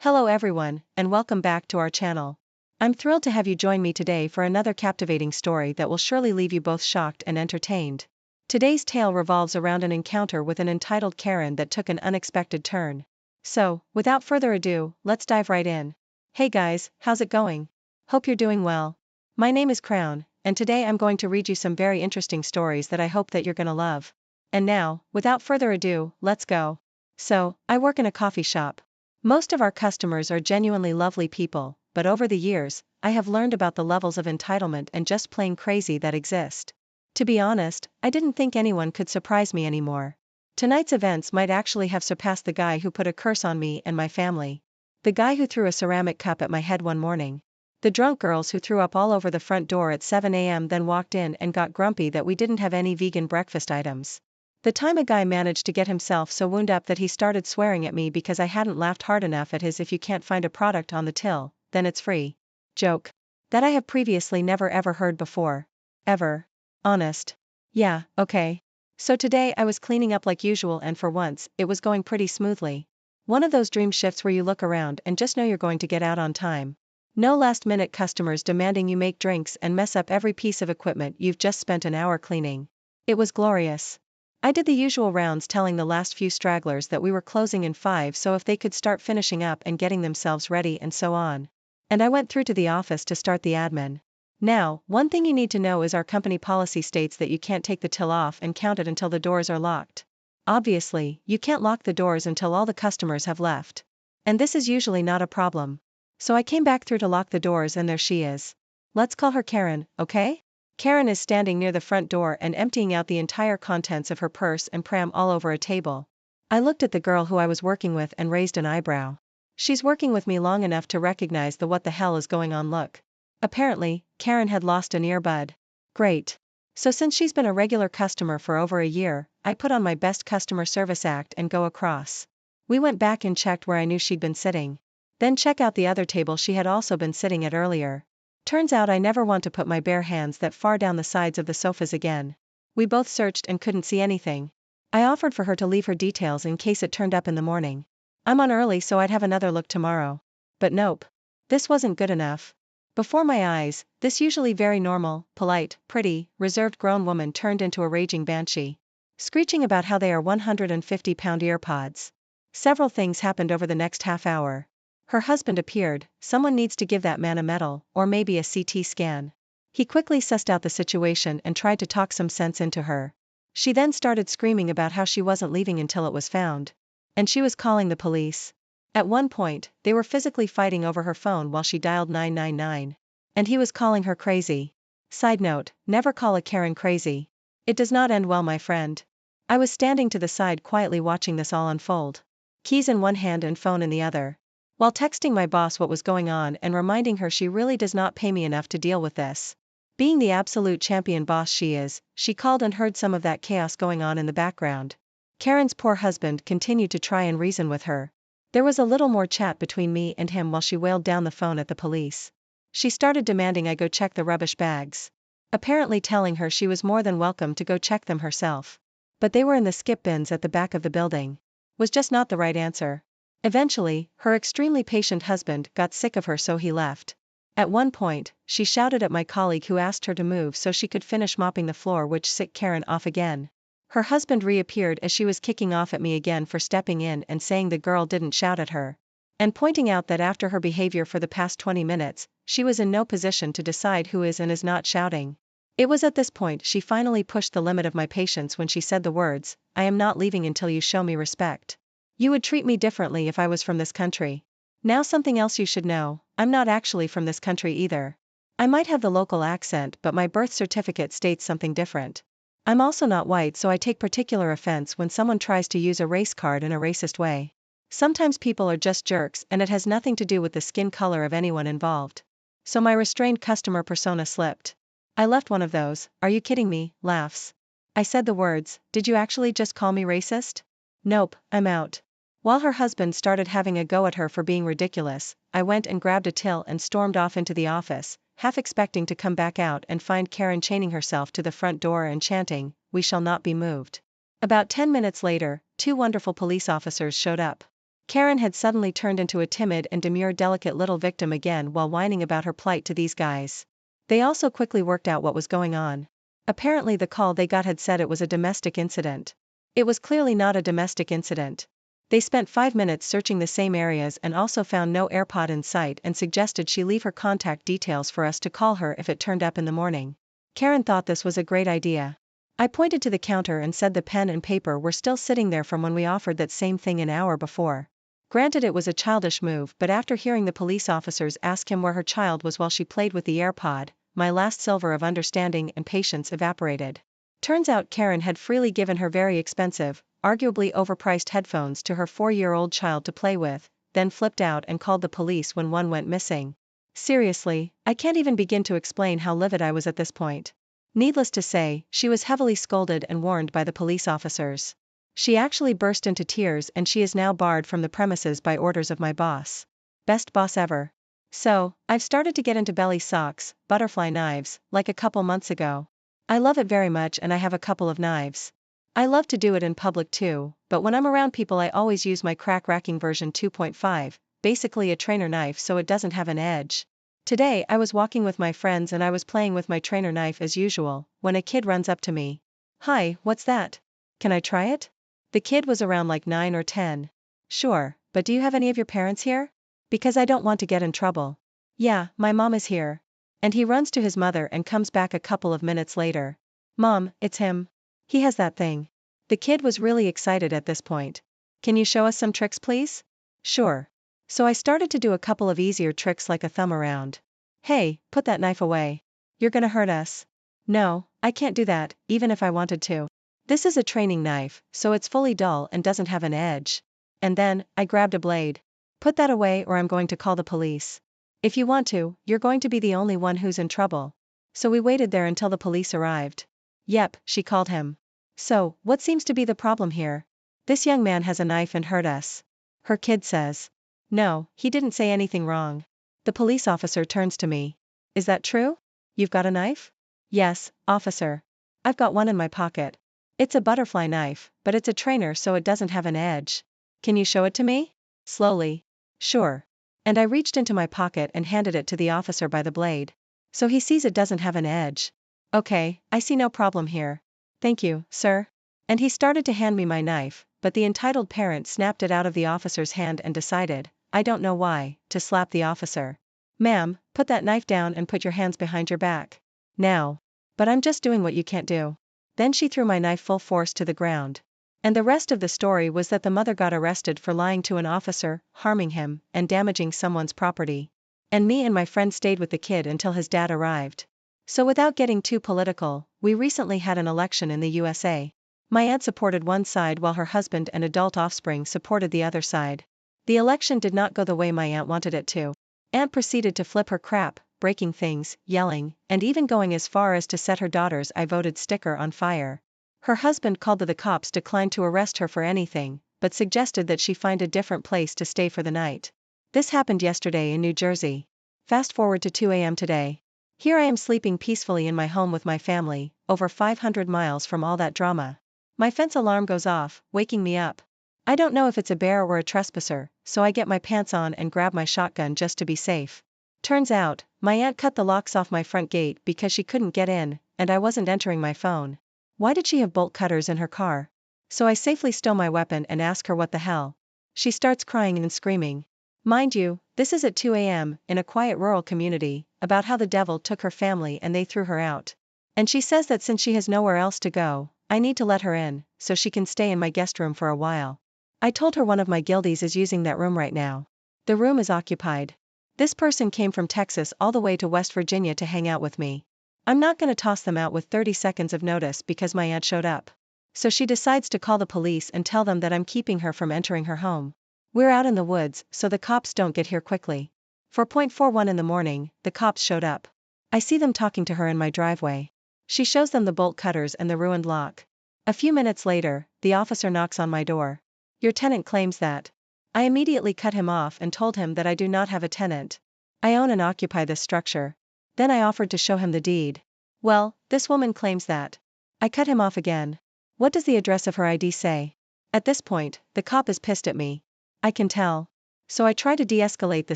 Hello everyone, and welcome back to our channel. I'm thrilled to have you join me today for another captivating story that will surely leave you both shocked and entertained. Today's tale revolves around an encounter with an entitled Karen that took an unexpected turn. So, without further ado, let's dive right in. Hey guys, how's it going? Hope you're doing well. My name is Crown, and today I'm going to read you some very interesting stories that I hope that you're gonna love. And now, without further ado, let's go. So, I work in a coffee shop. Most of our customers are genuinely lovely people, but over the years, I have learned about the levels of entitlement and just plain crazy that exist. To be honest, I didn't think anyone could surprise me anymore. Tonight's events might actually have surpassed the guy who put a curse on me and my family. The guy who threw a ceramic cup at my head one morning. The drunk girls who threw up all over the front door at 7 a.m. then walked in and got grumpy that we didn't have any vegan breakfast items. The time a guy managed to get himself so wound up that he started swearing at me because I hadn't laughed hard enough at his "if you can't find a product on the till, then it's free" joke. That I have previously never ever heard before. Ever. Honest. Yeah, okay. So today I was cleaning up like usual and for once, it was going pretty smoothly. One of those dream shifts where you look around and just know you're going to get out on time. No last-minute customers demanding you make drinks and mess up every piece of equipment you've just spent an hour cleaning. It was glorious. I did the usual rounds telling the last few stragglers that we were closing in 5 so if they could start finishing up and getting themselves ready and so on. And I went through to the office to start the admin. Now, one thing you need to know is our company policy states that you can't take the till off and count it until the doors are locked. Obviously, you can't lock the doors until all the customers have left. And this is usually not a problem. So I came back through to lock the doors and there she is. Let's call her Karen, okay? Karen is standing near the front door and emptying out the entire contents of her purse and pram all over a table. I looked at the girl who I was working with and raised an eyebrow. She's working with me long enough to recognize the what the hell is going on look. Apparently, Karen had lost an earbud. Great. So since she's been a regular customer for over a year, I put on my best customer service act and go across. We went back and checked where I knew she'd been sitting. Then check out the other table she had also been sitting at earlier. Turns out I never want to put my bare hands that far down the sides of the sofas again. We both searched and couldn't see anything. I offered for her to leave her details in case it turned up in the morning. I'm on early so I'd have another look tomorrow. But nope. This wasn't good enough. Before my eyes, this usually very normal, polite, pretty, reserved grown woman turned into a raging banshee. Screeching about how they are 150-pound earpods. Several things happened over the next half hour. Her husband appeared. Someone needs to give that man a medal, or maybe a CT scan. He quickly sussed out the situation and tried to talk some sense into her. She then started screaming about how she wasn't leaving until it was found. And she was calling the police. At one point, they were physically fighting over her phone while she dialed 999. And he was calling her crazy. Side note, never call a Karen crazy. It does not end well, my friend. I was standing to the side quietly watching this all unfold. Keys in one hand and phone in the other. While texting my boss what was going on and reminding her she really does not pay me enough to deal with this. Being the absolute champion boss she is, she called and heard some of that chaos going on in the background. Karen's poor husband continued to try and reason with her. There was a little more chat between me and him while she wailed down the phone at the police. She started demanding I go check the rubbish bags. Apparently telling her she was more than welcome to go check them herself. But they were in the skip bins at the back of the building. Was just not the right answer. Eventually, her extremely patient husband got sick of her so he left. At one point, she shouted at my colleague who asked her to move so she could finish mopping the floor, which set Karen off again. Her husband reappeared as she was kicking off at me again for stepping in and saying the girl didn't shout at her. And pointing out that after her behavior for the past 20 minutes, she was in no position to decide who is and is not shouting. It was at this point she finally pushed the limit of my patience when she said the words, "I am not leaving until you show me respect. You would treat me differently if I was from this country." Now something else you should know, I'm not actually from this country either. I might have the local accent but my birth certificate states something different. I'm also not white so I take particular offense when someone tries to use a race card in a racist way. Sometimes people are just jerks and it has nothing to do with the skin color of anyone involved. So my restrained customer persona slipped. I left one of those, "Are you kidding me?" laughs. I said the words, "Did you actually just call me racist?" "Nope, I'm out." While her husband started having a go at her for being ridiculous, I went and grabbed a till and stormed off into the office, half expecting to come back out and find Karen chaining herself to the front door and chanting, "We shall not be moved." About 10 minutes later, 2 wonderful police officers showed up. Karen had suddenly turned into a timid and demure delicate little victim again while whining about her plight to these guys. They also quickly worked out what was going on. Apparently the call they got had said it was a domestic incident. It was clearly not a domestic incident. They spent 5 minutes searching the same areas and also found no AirPod in sight and suggested she leave her contact details for us to call her if it turned up in the morning. Karen thought this was a great idea. I pointed to the counter and said the pen and paper were still sitting there from when we offered that same thing an hour before. Granted it was a childish move, but after hearing the police officers ask him where her child was while she played with the AirPod, my last silver of understanding and patience evaporated. Turns out Karen had freely given her very expensive, arguably overpriced headphones to her 4-year-old child to play with, then flipped out and called the police when one went missing. Seriously, I can't even begin to explain how livid I was at this point. Needless to say, she was heavily scolded and warned by the police officers. She actually burst into tears and she is now barred from the premises by orders of my boss. Best boss ever. So, I've started to get into belly socks, butterfly knives, like a couple months ago. I love it very much and I have a couple of knives. I love to do it in public too, but when I'm around people I always use my crack racking version 2.5, basically a trainer knife so it doesn't have an edge. Today I was walking with my friends and I was playing with my trainer knife as usual, when a kid runs up to me. "Hi, what's that? Can I try it?" The kid was around like 9 or 10. "Sure, but do you have any of your parents here? Because I don't want to get in trouble." "Yeah, my mom is here." And he runs to his mother and comes back a couple of minutes later. "Mom, it's him. He has that thing." The kid was really excited at this point. "Can you show us some tricks please?" "Sure." So I started to do a couple of easier tricks like a thumb around. "Hey, put that knife away. You're gonna hurt us." "No, I can't do that, even if I wanted to. This is a training knife, so it's fully dull and doesn't have an edge." And then, I grabbed a blade. "Put that away or I'm going to call the police." "If you want to, you're going to be the only one who's in trouble." So we waited there until the police arrived. "Yep," she called him. "So, what seems to be the problem here? This young man has a knife and hurt us." Her kid says. "No, he didn't say anything wrong." The police officer turns to me. "Is that true? You've got a knife?" "Yes, officer. I've got one in my pocket. It's a butterfly knife, but it's a trainer so it doesn't have an edge. Can you show it to me?" Slowly. "Sure." And I reached into my pocket and handed it to the officer by the blade. "So he sees it doesn't have an edge. Okay, I see no problem here. Thank you, sir." And he started to hand me my knife, but the entitled parent snapped it out of the officer's hand and decided, I don't know why, to slap the officer. "Ma'am, put that knife down and put your hands behind your back. Now." "But I'm just doing what you can't do." Then she threw my knife full force to the ground. And the rest of the story was that the mother got arrested for lying to an officer, harming him, and damaging someone's property. And me and my friend stayed with the kid until his dad arrived. So without getting too political, we recently had an election in the USA. My aunt supported one side while her husband and adult offspring supported the other side. The election did not go the way my aunt wanted it to. Aunt proceeded to flip her crap, breaking things, yelling, and even going as far as to set her daughter's "I voted" sticker on fire. Her husband called the cops, declined to arrest her for anything, but suggested that she find a different place to stay for the night. This happened yesterday in New Jersey. Fast forward to 2 a.m. today. Here I am sleeping peacefully in my home with my family, over 500 miles from all that drama. My fence alarm goes off, waking me up. I don't know if it's a bear or a trespasser, so I get my pants on and grab my shotgun just to be safe. Turns out, my aunt cut the locks off my front gate because she couldn't get in, and I wasn't entering my phone. Why did she have bolt cutters in her car? So I safely stow my weapon and ask her what the hell. She starts crying and screaming. Mind you, this is at 2 a.m., in a quiet rural community, about how the devil took her family and they threw her out. And she says that since she has nowhere else to go, I need to let her in, so she can stay in my guest room for a while. I told her one of my guildies is using that room right now. The room is occupied. This person came from Texas all the way to West Virginia to hang out with me. I'm not gonna toss them out with 30 seconds of notice because my aunt showed up. So she decides to call the police and tell them that I'm keeping her from entering her home. We're out in the woods, so the cops don't get here quickly. 4:41 in the morning, the cops showed up. I see them talking to her in my driveway. She shows them the bolt cutters and the ruined lock. A few minutes later, the officer knocks on my door. "Your tenant claims that." I immediately cut him off and told him that I do not have a tenant. I own and occupy this structure. Then I offered to show him the deed. "Well, this woman claims that." I cut him off again. "What does the address of her ID say?" At this point, the cop is pissed at me. I can tell. So I try to de-escalate the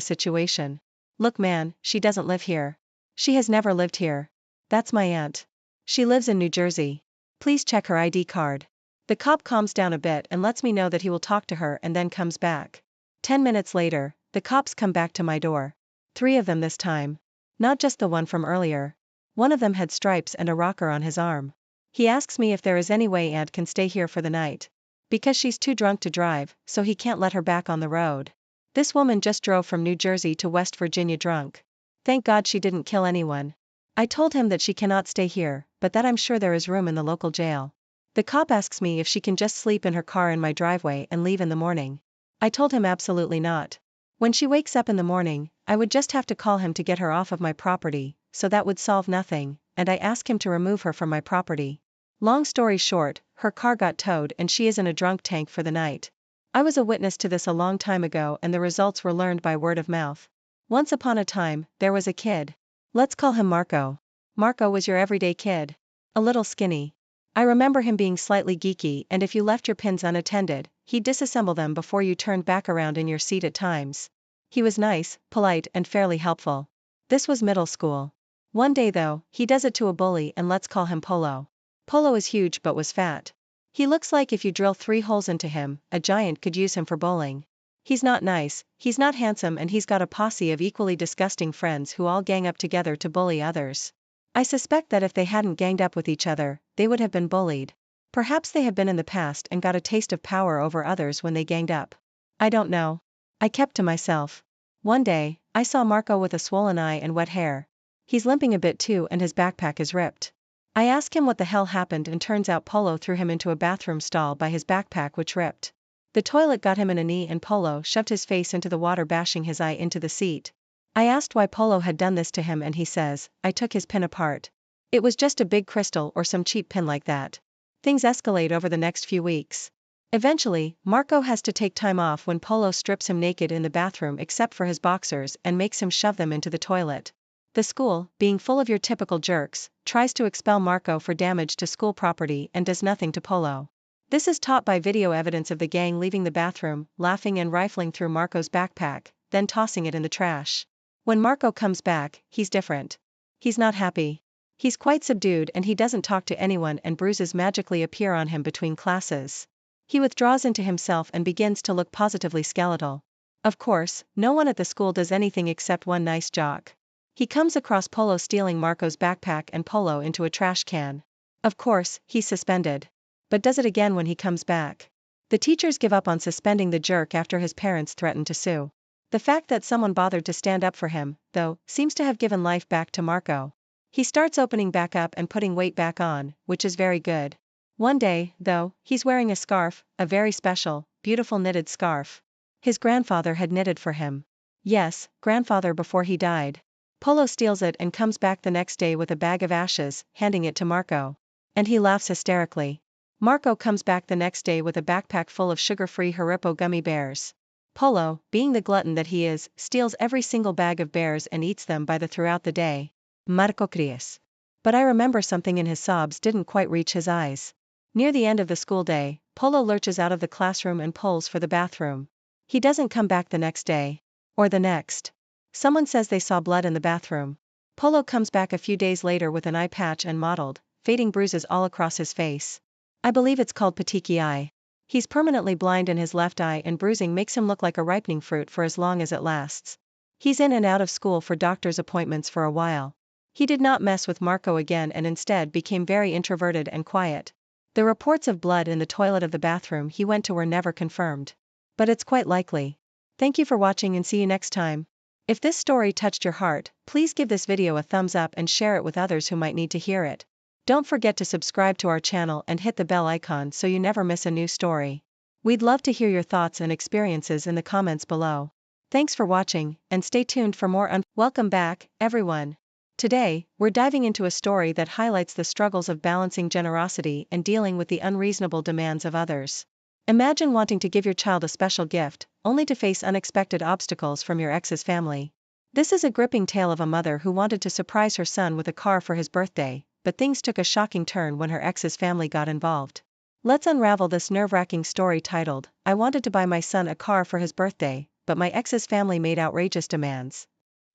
situation. Look man, she doesn't live here. She has never lived here. That's my aunt. She lives in New Jersey. Please check her ID card. The cop calms down a bit and lets me know that he will talk to her and then comes back. 10 minutes later, the cops come back to my door. 3 of them this time. Not just the one from earlier. One of them had stripes and a rocker on his arm. He asks me if there is any way Aunt can stay here for the night. Because she's too drunk to drive, so he can't let her back on the road. This woman just drove from New Jersey to West Virginia drunk. Thank God she didn't kill anyone. I told him that she cannot stay here, but that I'm sure there is room in the local jail. The cop asks me if she can just sleep in her car in my driveway and leave in the morning. I told him absolutely not. When she wakes up in the morning, I would just have to call him to get her off of my property, so that would solve nothing, and I ask him to remove her from my property. Long story short, her car got towed and she is in a drunk tank for the night. I was a witness to this a long time ago and the results were learned by word of mouth. Once upon a time, there was a kid. Let's call him Marco. Marco was your everyday kid. A little skinny. I remember him being slightly geeky and if you left your pins unattended, he'd disassemble them before you turned back around in your seat at times. He was nice, polite and fairly helpful. This was middle school. One day though, he does it to a bully and let's call him Polo. Polo is huge but was fat. He looks like if you drill 3 holes into him, a giant could use him for bowling. He's not nice, he's not handsome and he's got a posse of equally disgusting friends who all gang up together to bully others. I suspect that if they hadn't ganged up with each other, they would have been bullied. Perhaps they have been in the past and got a taste of power over others when they ganged up. I don't know. I kept to myself. One day, I saw Marco with a swollen eye and wet hair. He's limping a bit too and his backpack is ripped. I ask him what the hell happened and turns out Polo threw him into a bathroom stall by his backpack which ripped. The toilet got him in a knee and Polo shoved his face into the water bashing his eye into the seat. I asked why Polo had done this to him and he says, I took his pin apart. It was just a big crystal or some cheap pin like that. Things escalate over the next few weeks. Eventually, Marco has to take time off when Polo strips him naked in the bathroom except for his boxers and makes him shove them into the toilet. The school, being full of your typical jerks, tries to expel Marco for damage to school property and does nothing to Polo. This is taught by video evidence of the gang leaving the bathroom, laughing and rifling through Marco's backpack, then tossing it in the trash. When Marco comes back, he's different. He's not happy. He's quite subdued and he doesn't talk to anyone and bruises magically appear on him between classes. He withdraws into himself and begins to look positively skeletal. Of course, no one at the school does anything except one nice jock. He comes across Polo stealing Marco's backpack and Polo into a trash can. Of course, he's suspended. But does it again when he comes back. The teachers give up on suspending the jerk after his parents threaten to sue. The fact that someone bothered to stand up for him, though, seems to have given life back to Marco. He starts opening back up and putting weight back on, which is very good. One day, though, he's wearing a scarf, a very special, beautiful knitted scarf. His grandfather had knitted for him. Yes, grandfather before he died. Polo steals it and comes back the next day with a bag of ashes, handing it to Marco. And he laughs hysterically. Marco comes back the next day with a backpack full of sugar-free Haribo gummy bears. Polo, being the glutton that he is, steals every single bag of bears and eats them by the throughout the day. Marco cries. But I remember something in his sobs didn't quite reach his eyes. Near the end of the school day, Polo lurches out of the classroom and pulls for the bathroom. He doesn't come back the next day. Or the next. Someone says they saw blood in the bathroom. Polo comes back a few days later with an eye patch and mottled, fading bruises all across his face. I believe it's called petechiae eye. He's permanently blind in his left eye and bruising makes him look like a ripening fruit for as long as it lasts. He's in and out of school for doctor's appointments for a while. He did not mess with Marco again and instead became very introverted and quiet. The reports of blood in the toilet of the bathroom he went to were never confirmed. But it's quite likely. Thank you for watching and see you next time. If this story touched your heart, please give this video a thumbs up and share it with others who might need to hear it. Don't forget to subscribe to our channel and hit the bell icon so you never miss a new story. We'd love to hear your thoughts and experiences in the comments below. Thanks for watching, and stay tuned for more. Welcome back, everyone. Today, we're diving into a story that highlights the struggles of balancing generosity and dealing with the unreasonable demands of others. Imagine wanting to give your child a special gift, only to face unexpected obstacles from your ex's family. This is a gripping tale of a mother who wanted to surprise her son with a car for his birthday, but things took a shocking turn when her ex's family got involved. Let's unravel this nerve-wracking story titled, I wanted to buy my son a car for his birthday, but my ex's family made outrageous demands.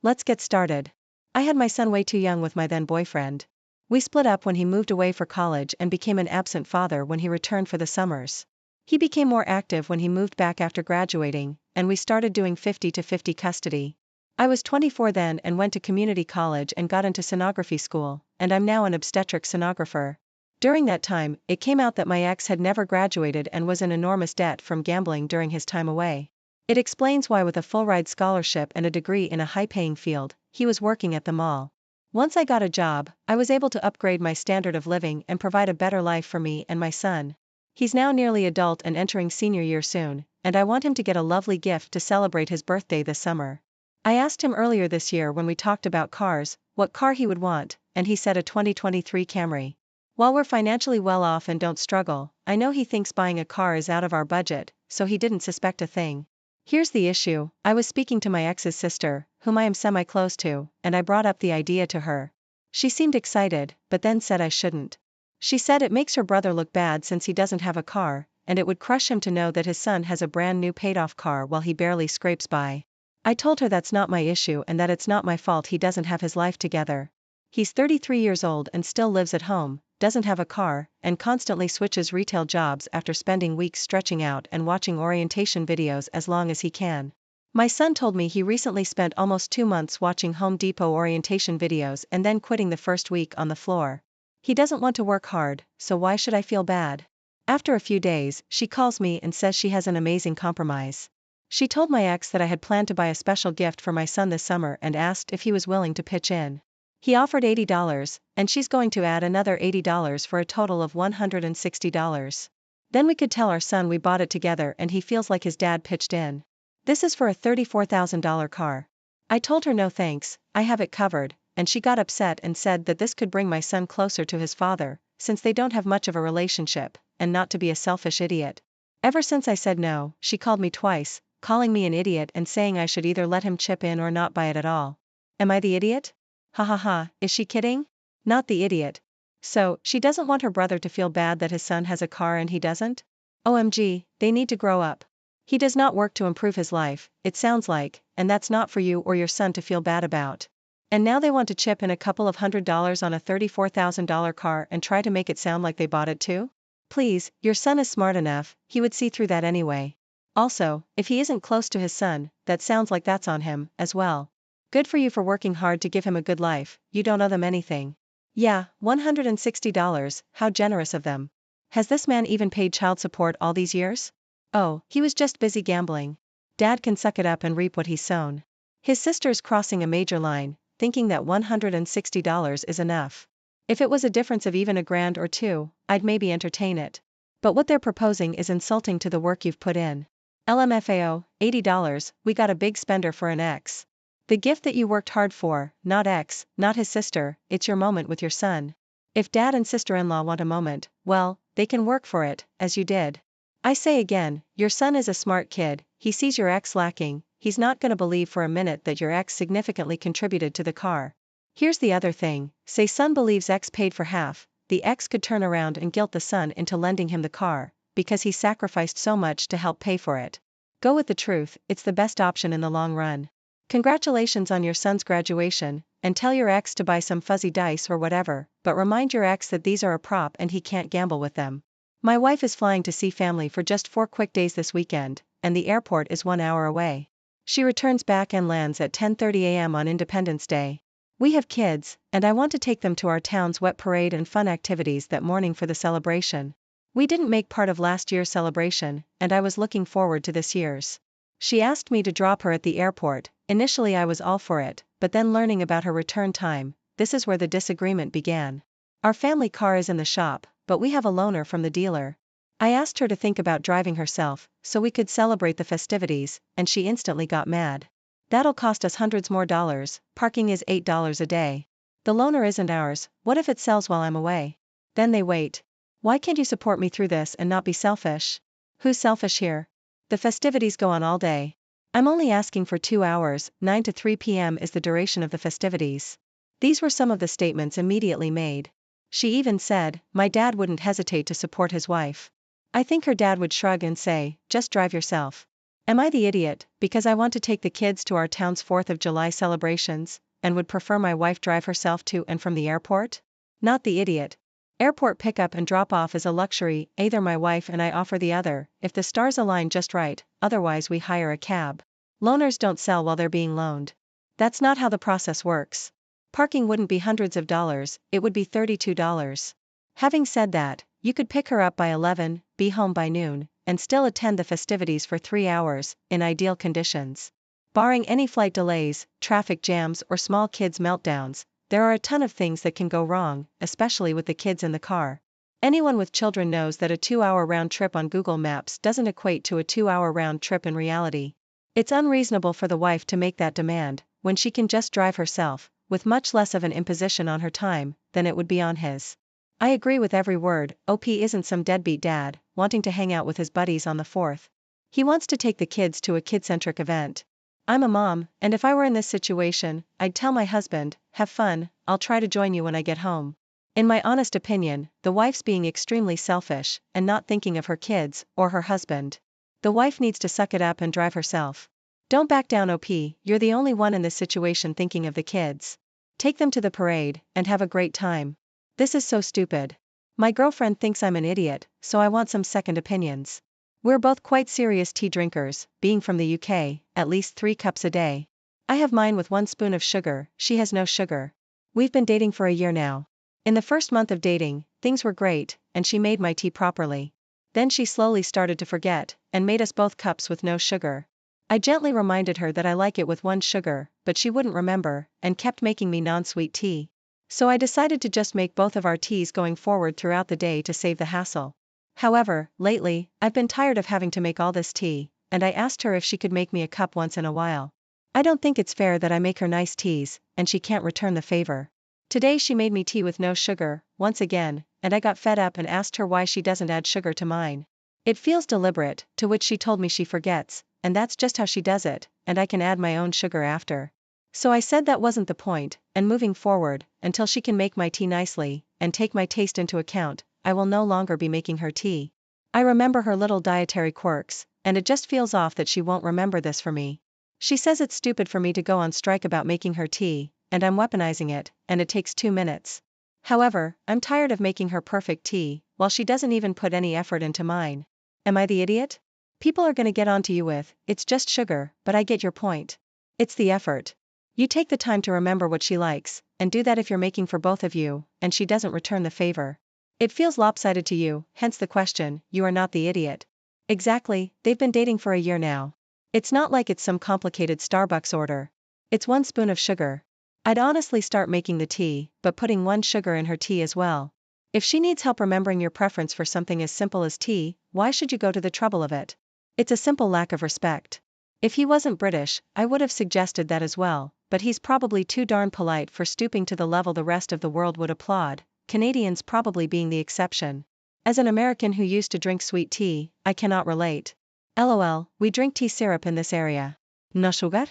Let's get started. I had my son way too young with my then boyfriend. We split up when he moved away for college and became an absent father when he returned for the summers. He became more active when he moved back after graduating, and we started doing 50-50 custody. I was 24 then and went to community college and got into sonography school, and I'm now an obstetric sonographer. During that time, it came out that my ex had never graduated and was in enormous debt from gambling during his time away. It explains why with a full-ride scholarship and a degree in a high-paying field, he was working at the mall. Once I got a job, I was able to upgrade my standard of living and provide a better life for me and my son. He's now nearly adult and entering senior year soon, and I want him to get a lovely gift to celebrate his birthday this summer. I asked him earlier this year when we talked about cars, what car he would want, and he said a 2023 Camry. While we're financially well off and don't struggle, I know he thinks buying a car is out of our budget, so he didn't suspect a thing. Here's the issue, I was speaking to my ex's sister, whom I am semi-close to, and I brought up the idea to her. She seemed excited, but then said I shouldn't. She said it makes her brother look bad since he doesn't have a car, and it would crush him to know that his son has a brand new paid-off car while he barely scrapes by. I told her that's not my issue and that it's not my fault he doesn't have his life together. He's 33 years old and still lives at home, doesn't have a car, and constantly switches retail jobs after spending weeks stretching out and watching orientation videos as long as he can. My son told me he recently spent almost 2 months watching Home Depot orientation videos and then quitting the first week on the floor. He doesn't want to work hard, so why should I feel bad? After a few days, she calls me and says she has an amazing compromise. She told my ex that I had planned to buy a special gift for my son this summer and asked if he was willing to pitch in. He offered $80, and she's going to add another $80 for a total of $160. Then we could tell our son we bought it together and he feels like his dad pitched in. This is for a $34,000 car. I told her no thanks, I have it covered, and she got upset and said that this could bring my son closer to his father, since they don't have much of a relationship, and not to be a selfish idiot. Ever since I said no, she called me twice, calling me an idiot and saying I should either let him chip in or not buy it at all. Am I the idiot? Ha ha ha, is she kidding? Not the idiot. So, she doesn't want her brother to feel bad that his son has a car and he doesn't? OMG, they need to grow up. He does not work to improve his life, it sounds like, and that's not for you or your son to feel bad about. And now they want to chip in a couple of $100s on a $34,000 car and try to make it sound like they bought it too? Please, your son is smart enough, he would see through that anyway. Also, if he isn't close to his son, that sounds like that's on him, as well. Good for you for working hard to give him a good life, you don't owe them anything. Yeah, $160, how generous of them. Has this man even paid child support all these years? Oh, he was just busy gambling. Dad can suck it up and reap what he's sown. His sister's crossing a major line, thinking that $160 is enough. If it was a difference of even $1,000 or $2,000, I'd maybe entertain it. But what they're proposing is insulting to the work you've put in. LMFAO, $80, we got a big spender for an ex. The gift that you worked hard for, not ex, not his sister, it's your moment with your son. If dad and sister-in-law want a moment, well, they can work for it, as you did. I say again, your son is a smart kid, he sees your ex lacking, he's not gonna believe for a minute that your ex significantly contributed to the car. Here's the other thing, say son believes ex paid for half, the ex could turn around and guilt the son into lending him the car, because he sacrificed so much to help pay for it. Go with the truth, it's the best option in the long run. Congratulations on your son's graduation, and tell your ex to buy some fuzzy dice or whatever, but remind your ex that these are a prop and he can't gamble with them. My wife is flying to see family for just 4 quick days this weekend, and the airport is 1 hour away. She returns back and lands at 10:30 a.m. on Independence Day. We have kids, and I want to take them to our town's wet parade and fun activities that morning for the celebration. We didn't make part of last year's celebration, and I was looking forward to this year's. She asked me to drop her at the airport. Initially I was all for it, but then learning about her return time, this is where the disagreement began. Our family car is in the shop, but we have a loaner from the dealer. I asked her to think about driving herself, so we could celebrate the festivities, and she instantly got mad. That'll cost us hundreds more dollars, parking is $8 a day. The loaner isn't ours, what if it sells while I'm away? Then they wait. Why can't you support me through this and not be selfish? Who's selfish here? The festivities go on all day. I'm only asking for 2 hours, 9 to 3 p.m. is the duration of the festivities. These were some of the statements immediately made. She even said, my dad wouldn't hesitate to support his wife. I think her dad would shrug and say, just drive yourself. Am I the idiot, because I want to take the kids to our town's 4th of July celebrations, and would prefer my wife drive herself to and from the airport? Not the idiot. Airport pickup and drop off is a luxury, either my wife and I offer the other, if the stars align just right, otherwise we hire a cab. Loaners don't sell while they're being loaned. That's not how the process works. Parking wouldn't be hundreds of dollars, it would be $32. Having said that, you could pick her up by 11, be home by noon, and still attend the festivities for 3 hours, in ideal conditions. Barring any flight delays, traffic jams or small kids' meltdowns, there are a ton of things that can go wrong, especially with the kids in the car. Anyone with children knows that a 2-hour round trip on Google Maps doesn't equate to a 2-hour round trip in reality. It's unreasonable for the wife to make that demand, when she can just drive herself, with much less of an imposition on her time than it would be on his. I agree with every word. OP isn't some deadbeat dad, wanting to hang out with his buddies on the 4th. He wants to take the kids to a kid-centric event. I'm a mom, and if I were in this situation, I'd tell my husband, have fun, I'll try to join you when I get home. In my honest opinion, the wife's being extremely selfish, and not thinking of her kids, or her husband. The wife needs to suck it up and drive herself. Don't back down OP, you're the only one in this situation thinking of the kids. Take them to the parade, and have a great time. This is so stupid. My girlfriend thinks I'm an idiot, so I want some second opinions. We're both quite serious tea drinkers, being from the UK, at least 3 cups a day. I have mine with 1 spoon of sugar, she has no sugar. We've been dating for a year now. In the first month of dating, things were great, and she made my tea properly. Then she slowly started to forget, and made us both cups with no sugar. I gently reminded her that I like it with 1 sugar, but she wouldn't remember, and kept making me non-sweet tea. So I decided to just make both of our teas going forward throughout the day to save the hassle. However, lately, I've been tired of having to make all this tea, and I asked her if she could make me a cup once in a while. I don't think it's fair that I make her nice teas, and she can't return the favor. Today she made me tea with no sugar, once again, and I got fed up and asked her why she doesn't add sugar to mine. It feels deliberate, to which she told me she forgets, and that's just how she does it, and I can add my own sugar after. So I said that wasn't the point, and moving forward, until she can make my tea nicely, and take my taste into account, I will no longer be making her tea. I remember her little dietary quirks, and it just feels off that she won't remember this for me. She says it's stupid for me to go on strike about making her tea, and I'm weaponizing it, and it takes 2 minutes. However, I'm tired of making her perfect tea, while she doesn't even put any effort into mine. Am I the idiot? People are gonna get onto you with, it's just sugar, but I get your point. It's the effort. You take the time to remember what she likes, and do that if you're making for both of you, and she doesn't return the favor. It feels lopsided to you, hence the question, you are not the idiot. Exactly, they've been dating for a year now. It's not like it's some complicated Starbucks order. It's 1 spoon of sugar. I'd honestly start making the tea, but putting 1 sugar in her tea as well. If she needs help remembering your preference for something as simple as tea, why should you go to the trouble of it? It's a simple lack of respect. If he wasn't British, I would have suggested that as well, but he's probably too darn polite for stooping to the level the rest of the world would applaud, Canadians probably being the exception. As an American who used to drink sweet tea, I cannot relate. LOL, we drink tea syrup in this area. No sugar?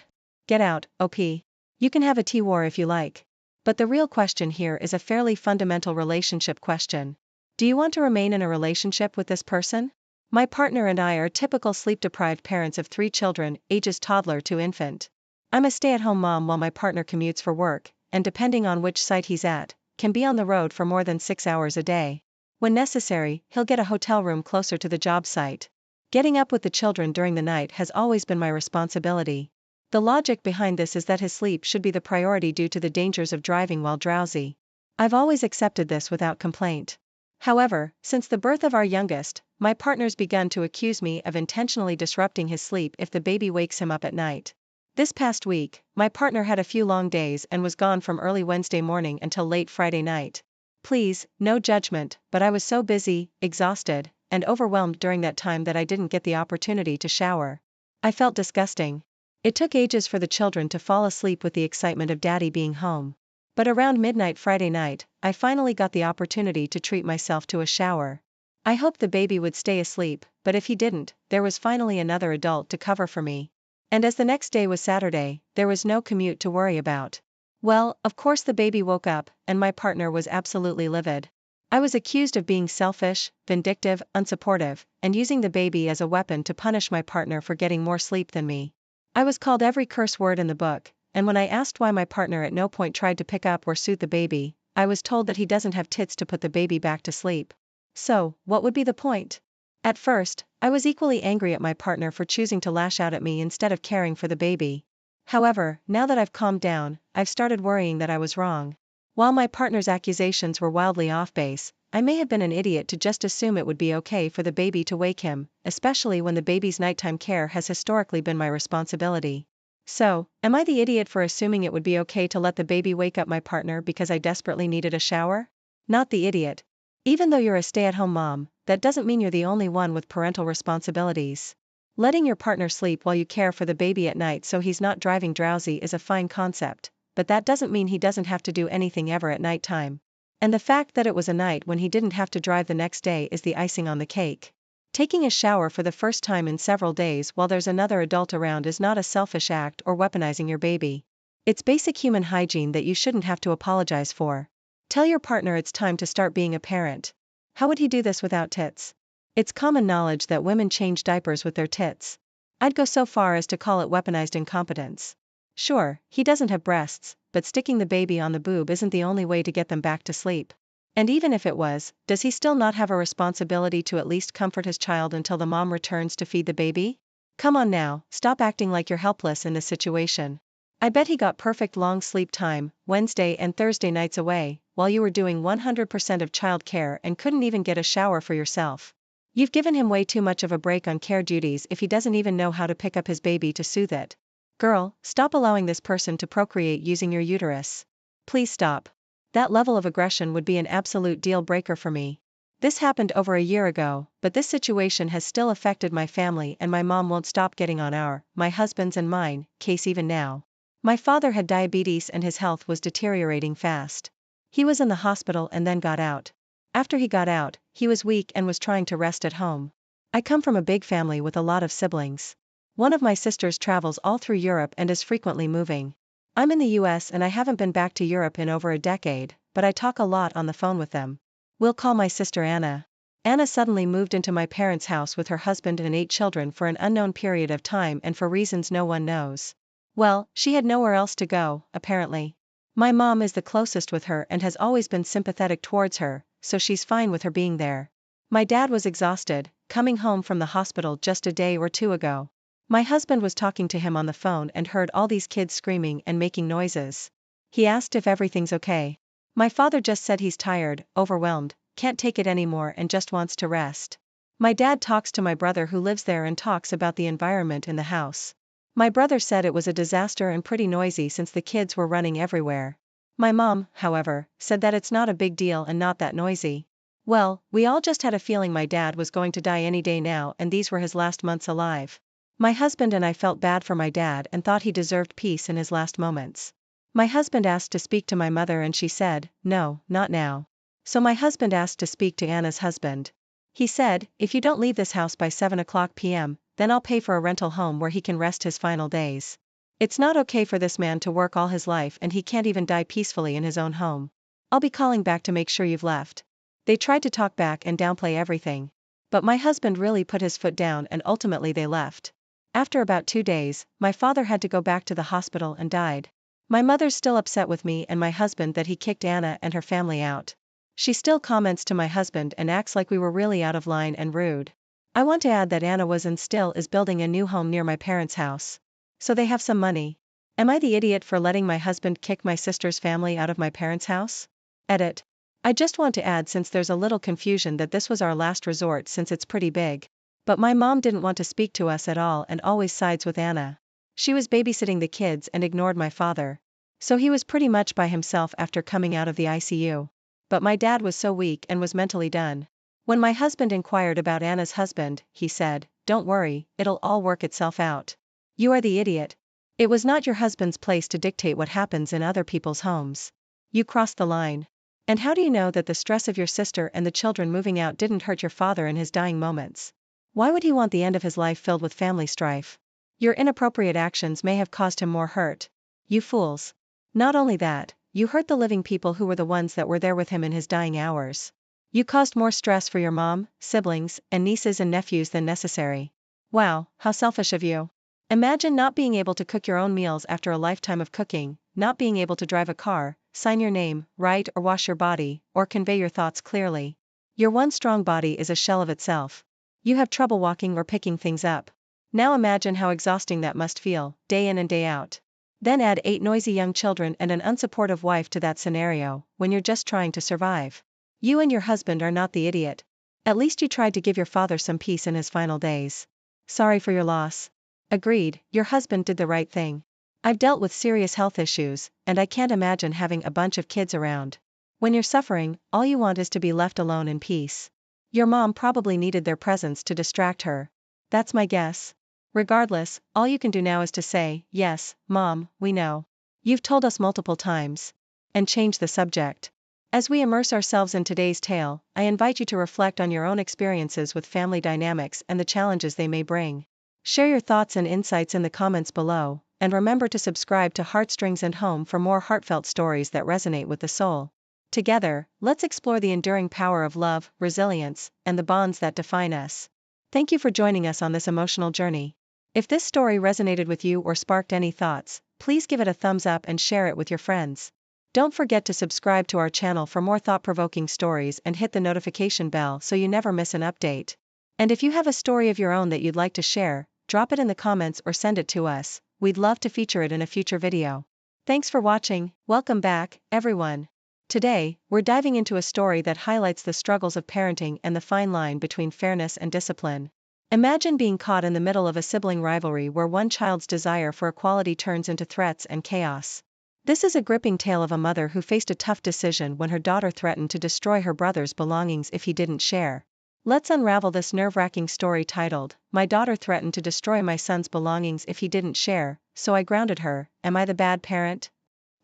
Get out, OP. You can have a tea war if you like. But the real question here is a fairly fundamental relationship question. Do you want to remain in a relationship with this person? My partner and I are typical sleep-deprived parents of 3 children, ages toddler to infant. I'm a stay-at-home mom while my partner commutes for work, and depending on which site he's at, can be on the road for more than 6 hours a day. When necessary, he'll get a hotel room closer to the job site. Getting up with the children during the night has always been my responsibility. The logic behind this is that his sleep should be the priority due to the dangers of driving while drowsy. I've always accepted this without complaint. However, since the birth of our youngest, my partner's begun to accuse me of intentionally disrupting his sleep if the baby wakes him up at night. This past week, my partner had a few long days and was gone from early Wednesday morning until late Friday night. Please, no judgment, but I was so busy, exhausted, and overwhelmed during that time that I didn't get the opportunity to shower. I felt disgusting. It took ages for the children to fall asleep with the excitement of daddy being home. But around midnight Friday night, I finally got the opportunity to treat myself to a shower. I hoped the baby would stay asleep, but if he didn't, there was finally another adult to cover for me. And as the next day was Saturday, there was no commute to worry about. Well, of course the baby woke up, and my partner was absolutely livid. I was accused of being selfish, vindictive, unsupportive, and using the baby as a weapon to punish my partner for getting more sleep than me. I was called every curse word in the book, and when I asked why my partner at no point tried to pick up or soothe the baby, I was told that he doesn't have tits to put the baby back to sleep. So, what would be the point? At first, I was equally angry at my partner for choosing to lash out at me instead of caring for the baby. However, now that I've calmed down, I've started worrying that I was wrong. While my partner's accusations were wildly off base, I may have been an idiot to just assume it would be okay for the baby to wake him, especially when the baby's nighttime care has historically been my responsibility. So, am I the idiot for assuming it would be okay to let the baby wake up my partner because I desperately needed a shower? Not the idiot. Even though you're a stay-at-home mom, that doesn't mean you're the only one with parental responsibilities. Letting your partner sleep while you care for the baby at night so he's not driving drowsy is a fine concept, but that doesn't mean he doesn't have to do anything ever at nighttime. And the fact that it was a night when he didn't have to drive the next day is the icing on the cake. Taking a shower for the first time in several days while there's another adult around is not a selfish act or weaponizing your baby. It's basic human hygiene that you shouldn't have to apologize for. Tell your partner it's time to start being a parent. How would he do this without tits? It's common knowledge that women change diapers with their tits. I'd go so far as to call it weaponized incompetence. Sure, he doesn't have breasts, but sticking the baby on the boob isn't the only way to get them back to sleep. And even if it was, does he still not have a responsibility to at least comfort his child until the mom returns to feed the baby? Come on now, stop acting like you're helpless in this situation. I bet he got perfect long sleep time, Wednesday and Thursday nights away, while you were doing 100% of child care and couldn't even get a shower for yourself. You've given him way too much of a break on care duties if he doesn't even know how to pick up his baby to soothe it. Girl, stop allowing this person to procreate using your uterus. Please stop. That level of aggression would be an absolute deal breaker for me. This happened over a year ago, but this situation has still affected my family and my mom won't stop getting on my husband's and mine, case even now. My father had diabetes and his health was deteriorating fast. He was in the hospital and then got out. After he got out, he was weak and was trying to rest at home. I come from a big family with a lot of siblings. One of my sisters travels all through Europe and is frequently moving. I'm in the US and I haven't been back to Europe in over a decade, but I talk a lot on the phone with them. We'll call my sister Anna. Anna suddenly moved into my parents' house with her husband and 8 children for an unknown period of time and for reasons no one knows. Well, she had nowhere else to go, apparently. My mom is the closest with her and has always been sympathetic towards her, so she's fine with her being there. My dad was exhausted, coming home from the hospital just a day or two ago. My husband was talking to him on the phone and heard all these kids screaming and making noises. He asked if everything's okay. My father just said he's tired, overwhelmed, can't take it anymore and just wants to rest. My dad talks to my brother who lives there and talks about the environment in the house. My brother said it was a disaster and pretty noisy since the kids were running everywhere. My mom, however, said that it's not a big deal and not that noisy. Well, we all just had a feeling my dad was going to die any day now and these were his last months alive. My husband and I felt bad for my dad and thought he deserved peace in his last moments. My husband asked to speak to my mother and she said, no, not now. So my husband asked to speak to Anna's husband. He said, if you don't leave this house by 7 p.m., then I'll pay for a rental home where he can rest his final days. It's not okay for this man to work all his life and he can't even die peacefully in his own home. I'll be calling back to make sure you've left. They tried to talk back and downplay everything. But my husband really put his foot down and ultimately they left. After about 2 days, my father had to go back to the hospital and died. My mother's still upset with me and my husband that he kicked Anna and her family out. She still comments to my husband and acts like we were really out of line and rude. I want to add that Anna was and still is building a new home near my parents' house. So they have some money. Am I the idiot for letting my husband kick my sister's family out of my parents' house? Edit. I just want to add since there's a little confusion that this was our last resort since it's pretty big. But my mom didn't want to speak to us at all and always sides with Anna. She was babysitting the kids and ignored my father. So he was pretty much by himself after coming out of the ICU. But my dad was so weak and was mentally done. When my husband inquired about Anna's husband, he said, don't worry, it'll all work itself out. You are the idiot. It was not your husband's place to dictate what happens in other people's homes. You crossed the line. And how do you know that the stress of your sister and the children moving out didn't hurt your father in his dying moments? Why would he want the end of his life filled with family strife? Your inappropriate actions may have caused him more hurt. You fools. Not only that, you hurt the living people who were the ones that were there with him in his dying hours. You caused more stress for your mom, siblings, and nieces and nephews than necessary. Wow, how selfish of you. Imagine not being able to cook your own meals after a lifetime of cooking, not being able to drive a car, sign your name, write or wash your body, or convey your thoughts clearly. Your one strong body is a shell of itself. You have trouble walking or picking things up. Now imagine how exhausting that must feel, day in and day out. Then add 8 noisy young children and an unsupportive wife to that scenario, when you're just trying to survive. You and your husband are not the idiot. At least you tried to give your father some peace in his final days. Sorry for your loss. Agreed, your husband did the right thing. I've dealt with serious health issues, and I can't imagine having a bunch of kids around. When you're suffering, all you want is to be left alone in peace. Your mom probably needed their presence to distract her. That's my guess. Regardless, all you can do now is to say, yes, Mom, we know. You've told us multiple times. And change the subject. As we immerse ourselves in today's tale, I invite you to reflect on your own experiences with family dynamics and the challenges they may bring. Share your thoughts and insights in the comments below, and remember to subscribe to Heartstrings and Home for more heartfelt stories that resonate with the soul. Together, let's explore the enduring power of love, resilience, and the bonds that define us. Thank you for joining us on this emotional journey. If this story resonated with you or sparked any thoughts, please give it a thumbs up and share it with your friends. Don't forget to subscribe to our channel for more thought-provoking stories and hit the notification bell so you never miss an update. And if you have a story of your own that you'd like to share, drop it in the comments or send it to us. We'd love to feature it in a future video. Thanks for watching. Welcome back, everyone. Today, we're diving into a story that highlights the struggles of parenting and the fine line between fairness and discipline. Imagine being caught in the middle of a sibling rivalry where one child's desire for equality turns into threats and chaos. This is a gripping tale of a mother who faced a tough decision when her daughter threatened to destroy her brother's belongings if he didn't share. Let's unravel this nerve-wracking story titled, "My Daughter Threatened to Destroy My Son's Belongings If He Didn't Share, So I Grounded Her. Am I the Bad Parent?"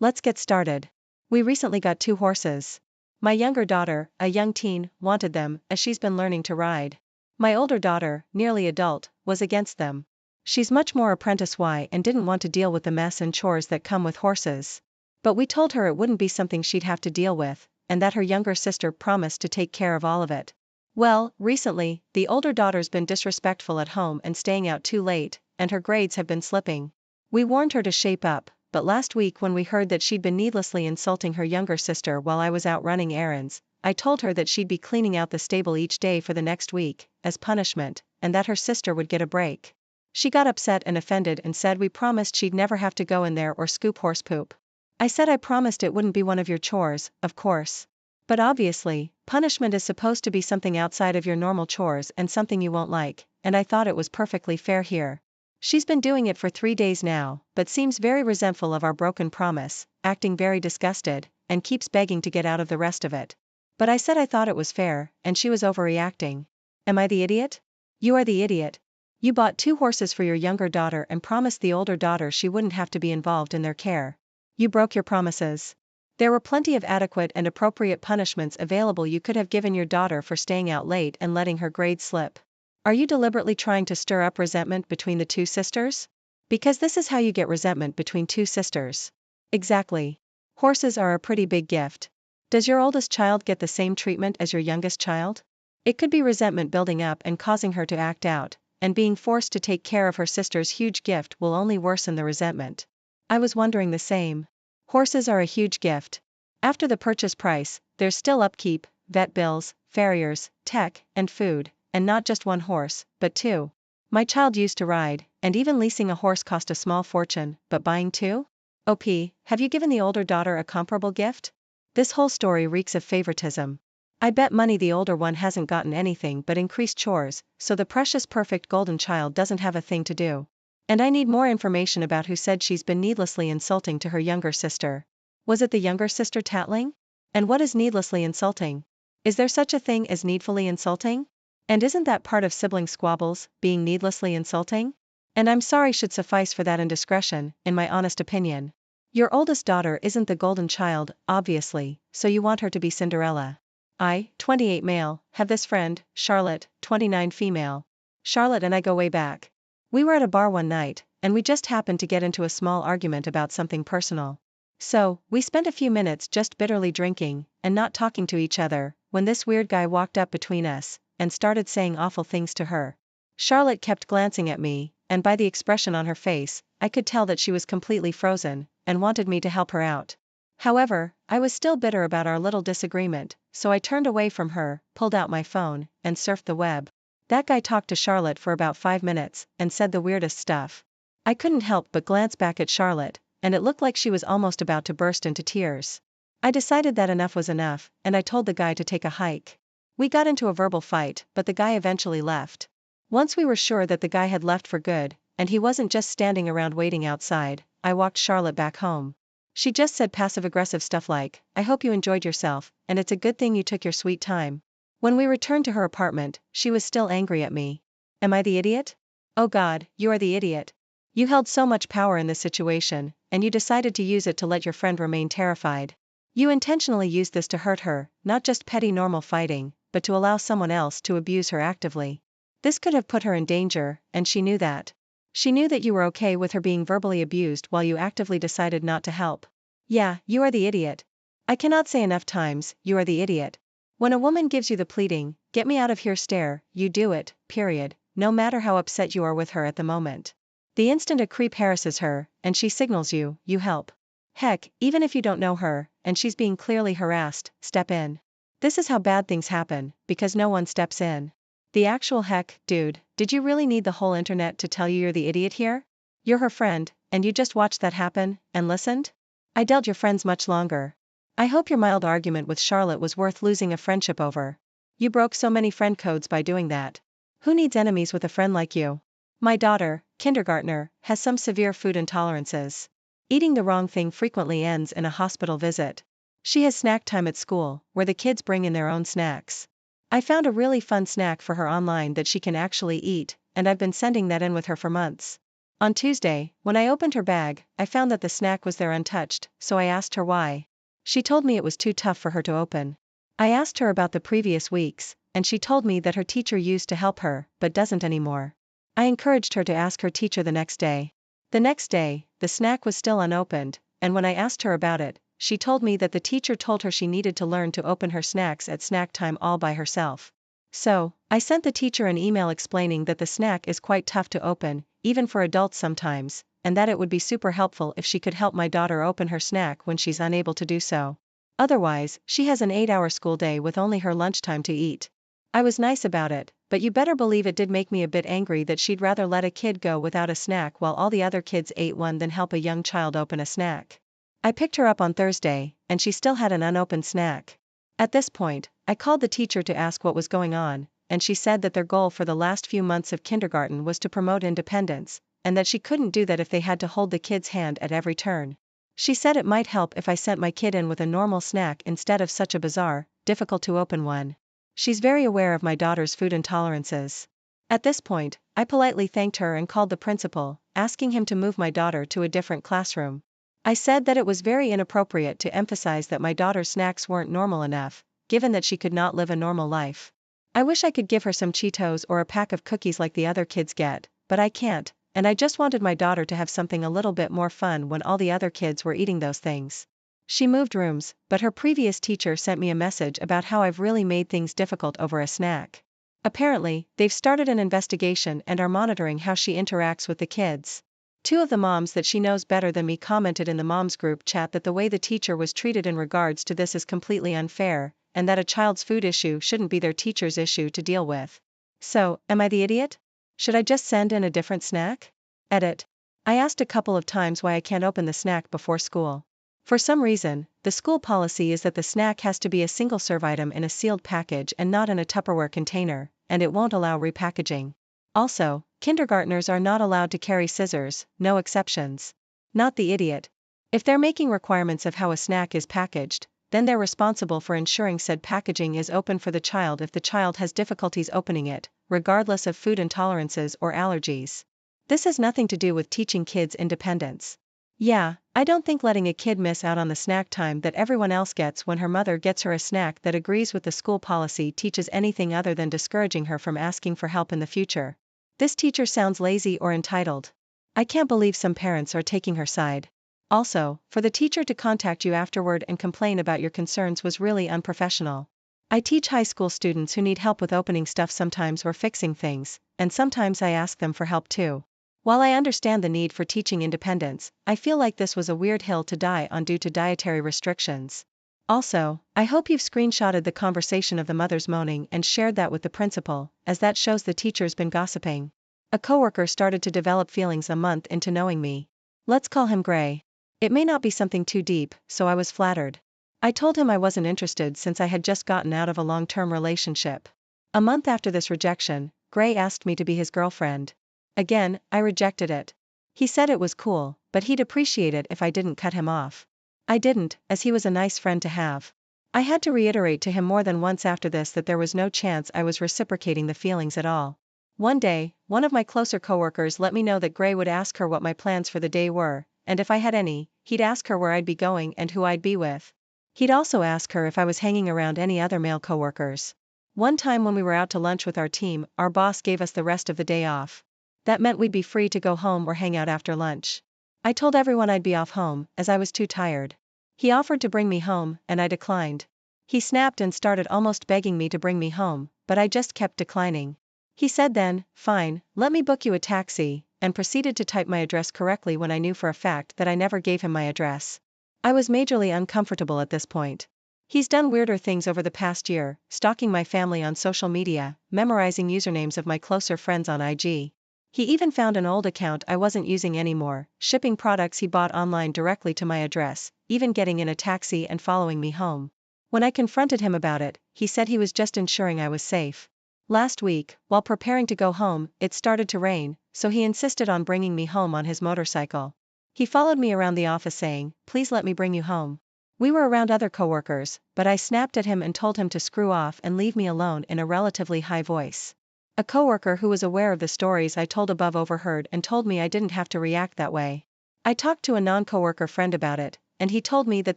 Let's get started. We recently got 2 horses. My younger daughter, a young teen, wanted them, as she's been learning to ride. My older daughter, nearly adult, was against them. She's much more apprentice-y and didn't want to deal with the mess and chores that come with horses. But we told her it wouldn't be something she'd have to deal with, and that her younger sister promised to take care of all of it. Well, recently, the older daughter's been disrespectful at home and staying out too late, and her grades have been slipping. We warned her to shape up, but last week when we heard that she'd been needlessly insulting her younger sister while I was out running errands, I told her that she'd be cleaning out the stable each day for the next week, as punishment, and that her sister would get a break. She got upset and offended and said we promised she'd never have to go in there or scoop horse poop. I said I promised it wouldn't be one of your chores, of course. But obviously, punishment is supposed to be something outside of your normal chores and something you won't like, and I thought it was perfectly fair here. She's been doing it for 3 days now, but seems very resentful of our broken promise, acting very disgusted, and keeps begging to get out of the rest of it. But I said I thought it was fair, and she was overreacting. Am I the idiot? You are the idiot. You bought 2 horses for your younger daughter and promised the older daughter she wouldn't have to be involved in their care. You broke your promises. There were plenty of adequate and appropriate punishments available you could have given your daughter for staying out late and letting her grades slip. Are you deliberately trying to stir up resentment between the 2 sisters? Because this is how you get resentment between 2 sisters. Exactly. Horses are a pretty big gift. Does your oldest child get the same treatment as your youngest child? It could be resentment building up and causing her to act out, and being forced to take care of her sister's huge gift will only worsen the resentment. I was wondering the same. Horses are a huge gift. After the purchase price, there's still upkeep, vet bills, farriers, tech, and food, and not just 1 horse, but 2. My child used to ride, and even leasing a horse cost a small fortune, but buying 2? OP, have you given the older daughter a comparable gift? This whole story reeks of favoritism. I bet money the older one hasn't gotten anything but increased chores, so the precious perfect golden child doesn't have a thing to do. And I need more information about who said she's been needlessly insulting to her younger sister. Was it the younger sister tattling? And what is needlessly insulting? Is there such a thing as needfully insulting? And isn't that part of sibling squabbles, being needlessly insulting? And I'm sorry should suffice for that indiscretion, in my honest opinion. Your oldest daughter isn't the golden child, obviously, so you want her to be Cinderella. I, 28 male, have this friend, Charlotte, 29 female. Charlotte and I go way back. We were at a bar one night, and we just happened to get into a small argument about something personal. So, we spent a few minutes just bitterly drinking, and not talking to each other, when this weird guy walked up between us and started saying awful things to her. Charlotte kept glancing at me, and by the expression on her face, I could tell that she was completely frozen and wanted me to help her out. However, I was still bitter about our little disagreement, so I turned away from her, pulled out my phone, and surfed the web. That guy talked to Charlotte for about 5 minutes and said the weirdest stuff. I couldn't help but glance back at Charlotte, and it looked like she was almost about to burst into tears. I decided that enough was enough, and I told the guy to take a hike. We got into a verbal fight, but the guy eventually left. Once we were sure that the guy had left for good, and he wasn't just standing around waiting outside, I walked Charlotte back home. She just said passive-aggressive stuff like, "I hope you enjoyed yourself, and it's a good thing you took your sweet time." When we returned to her apartment, she was still angry at me. Am I the idiot? Oh God, you are the idiot. You held so much power in this situation, and you decided to use it to let your friend remain terrified. You intentionally used this to hurt her, not just petty normal fighting, but to allow someone else to abuse her actively. This could have put her in danger, and she knew that. She knew that you were okay with her being verbally abused while you actively decided not to help. Yeah, you are the idiot. I cannot say enough times, you are the idiot. When a woman gives you the pleading, "Get me out of here" stare, you do it, period, no matter how upset you are with her at the moment. The instant a creep harasses her, and she signals you, you help. Heck, even if you don't know her, and she's being clearly harassed, step in. This is how bad things happen, because no one steps in. The actual heck, dude, did you really need the whole internet to tell you you're the idiot here? You're her friend, and you just watched that happen, and listened? I dealt your friends much longer. I hope your mild argument with Charlotte was worth losing a friendship over. You broke so many friend codes by doing that. Who needs enemies with a friend like you? My daughter, kindergartner, has some severe food intolerances. Eating the wrong thing frequently ends in a hospital visit. She has snack time at school, where the kids bring in their own snacks. I found a really fun snack for her online that she can actually eat, and I've been sending that in with her for months. On Tuesday, when I opened her bag, I found that the snack was there untouched, so I asked her why. She told me it was too tough for her to open. I asked her about the previous weeks, and she told me that her teacher used to help her, but doesn't anymore. I encouraged her to ask her teacher the next day. The next day, the snack was still unopened, and when I asked her about it, she told me that the teacher told her she needed to learn to open her snacks at snack time all by herself. So, I sent the teacher an email explaining that the snack is quite tough to open, even for adults sometimes, and that it would be super helpful if she could help my daughter open her snack when she's unable to do so. Otherwise, she has an 8-hour school day with only her lunchtime to eat. I was nice about it, but you better believe it did make me a bit angry that she'd rather let a kid go without a snack while all the other kids ate one than help a young child open a snack. I picked her up on Thursday, and she still had an unopened snack. At this point, I called the teacher to ask what was going on, and she said that their goal for the last few months of kindergarten was to promote independence, and that she couldn't do that if they had to hold the kid's hand at every turn. She said it might help if I sent my kid in with a normal snack instead of such a bizarre, difficult to open one. She's very aware of my daughter's food intolerances. At this point, I politely thanked her and called the principal, asking him to move my daughter to a different classroom. I said that it was very inappropriate to emphasize that my daughter's snacks weren't normal enough, given that she could not live a normal life. I wish I could give her some Cheetos or a pack of cookies like the other kids get, but I can't, and I just wanted my daughter to have something a little bit more fun when all the other kids were eating those things. She moved rooms, but her previous teacher sent me a message about how I've really made things difficult over a snack. Apparently, they've started an investigation and are monitoring how she interacts with the kids. 2 of the moms that she knows better than me commented in the moms group chat that the way the teacher was treated in regards to this is completely unfair, and that a child's food issue shouldn't be their teacher's issue to deal with. So, am I the idiot? Should I just send in a different snack? Edit. I asked a couple of times why I can't open the snack before school. For some reason, the school policy is that the snack has to be a single-serve item in a sealed package and not in a Tupperware container, and it won't allow repackaging. Also, kindergartners are not allowed to carry scissors, no exceptions. Not the idiot. If they're making requirements of how a snack is packaged, then they're responsible for ensuring said packaging is open for the child if the child has difficulties opening it, regardless of food intolerances or allergies. This has nothing to do with teaching kids independence. Yeah, I don't think letting a kid miss out on the snack time that everyone else gets when her mother gets her a snack that agrees with the school policy teaches anything other than discouraging her from asking for help in the future. This teacher sounds lazy or entitled. I can't believe some parents are taking her side. Also, for the teacher to contact you afterward and complain about your concerns was really unprofessional. I teach high school students who need help with opening stuff sometimes or fixing things, and sometimes I ask them for help too. While I understand the need for teaching independence, I feel like this was a weird hill to die on due to dietary restrictions. Also, I hope you've screenshotted the conversation of the mothers moaning and shared that with the principal, as that shows the teacher's been gossiping. A coworker started to develop feelings a month into knowing me. Let's call him Gray. It may not be something too deep, so I was flattered. I told him I wasn't interested since I had just gotten out of a long-term relationship. A month after this rejection, Gray asked me to be his girlfriend. Again, I rejected it. He said it was cool, but he'd appreciate it if I didn't cut him off. I didn't, as he was a nice friend to have. I had to reiterate to him more than once after this that there was no chance I was reciprocating the feelings at all. One day, one of my closer coworkers let me know that Gray would ask her what my plans for the day were, and if I had any, he'd ask her where I'd be going and who I'd be with. He'd also ask her if I was hanging around any other male coworkers. One time when we were out to lunch with our team, our boss gave us the rest of the day off. That meant we'd be free to go home or hang out after lunch. I told everyone I'd be off home, as I was too tired. He offered to bring me home, and I declined. He snapped and started almost begging me to bring me home, but I just kept declining. He said then, "Fine, let me book you a taxi," and proceeded to type my address correctly when I knew for a fact that I never gave him my address. I was majorly uncomfortable at this point. He's done weirder things over the past year, stalking my family on social media, memorizing usernames of my closer friends on IG. He even found an old account I wasn't using anymore, shipping products he bought online directly to my address, even getting in a taxi and following me home. When I confronted him about it, he said he was just ensuring I was safe. Last week, while preparing to go home, it started to rain, so he insisted on bringing me home on his motorcycle. He followed me around the office saying, "Please let me bring you home." We were around other coworkers, but I snapped at him and told him to screw off and leave me alone in a relatively high voice. A coworker who was aware of the stories I told above overheard and told me I didn't have to react that way. I talked to a non-coworker friend about it, and he told me that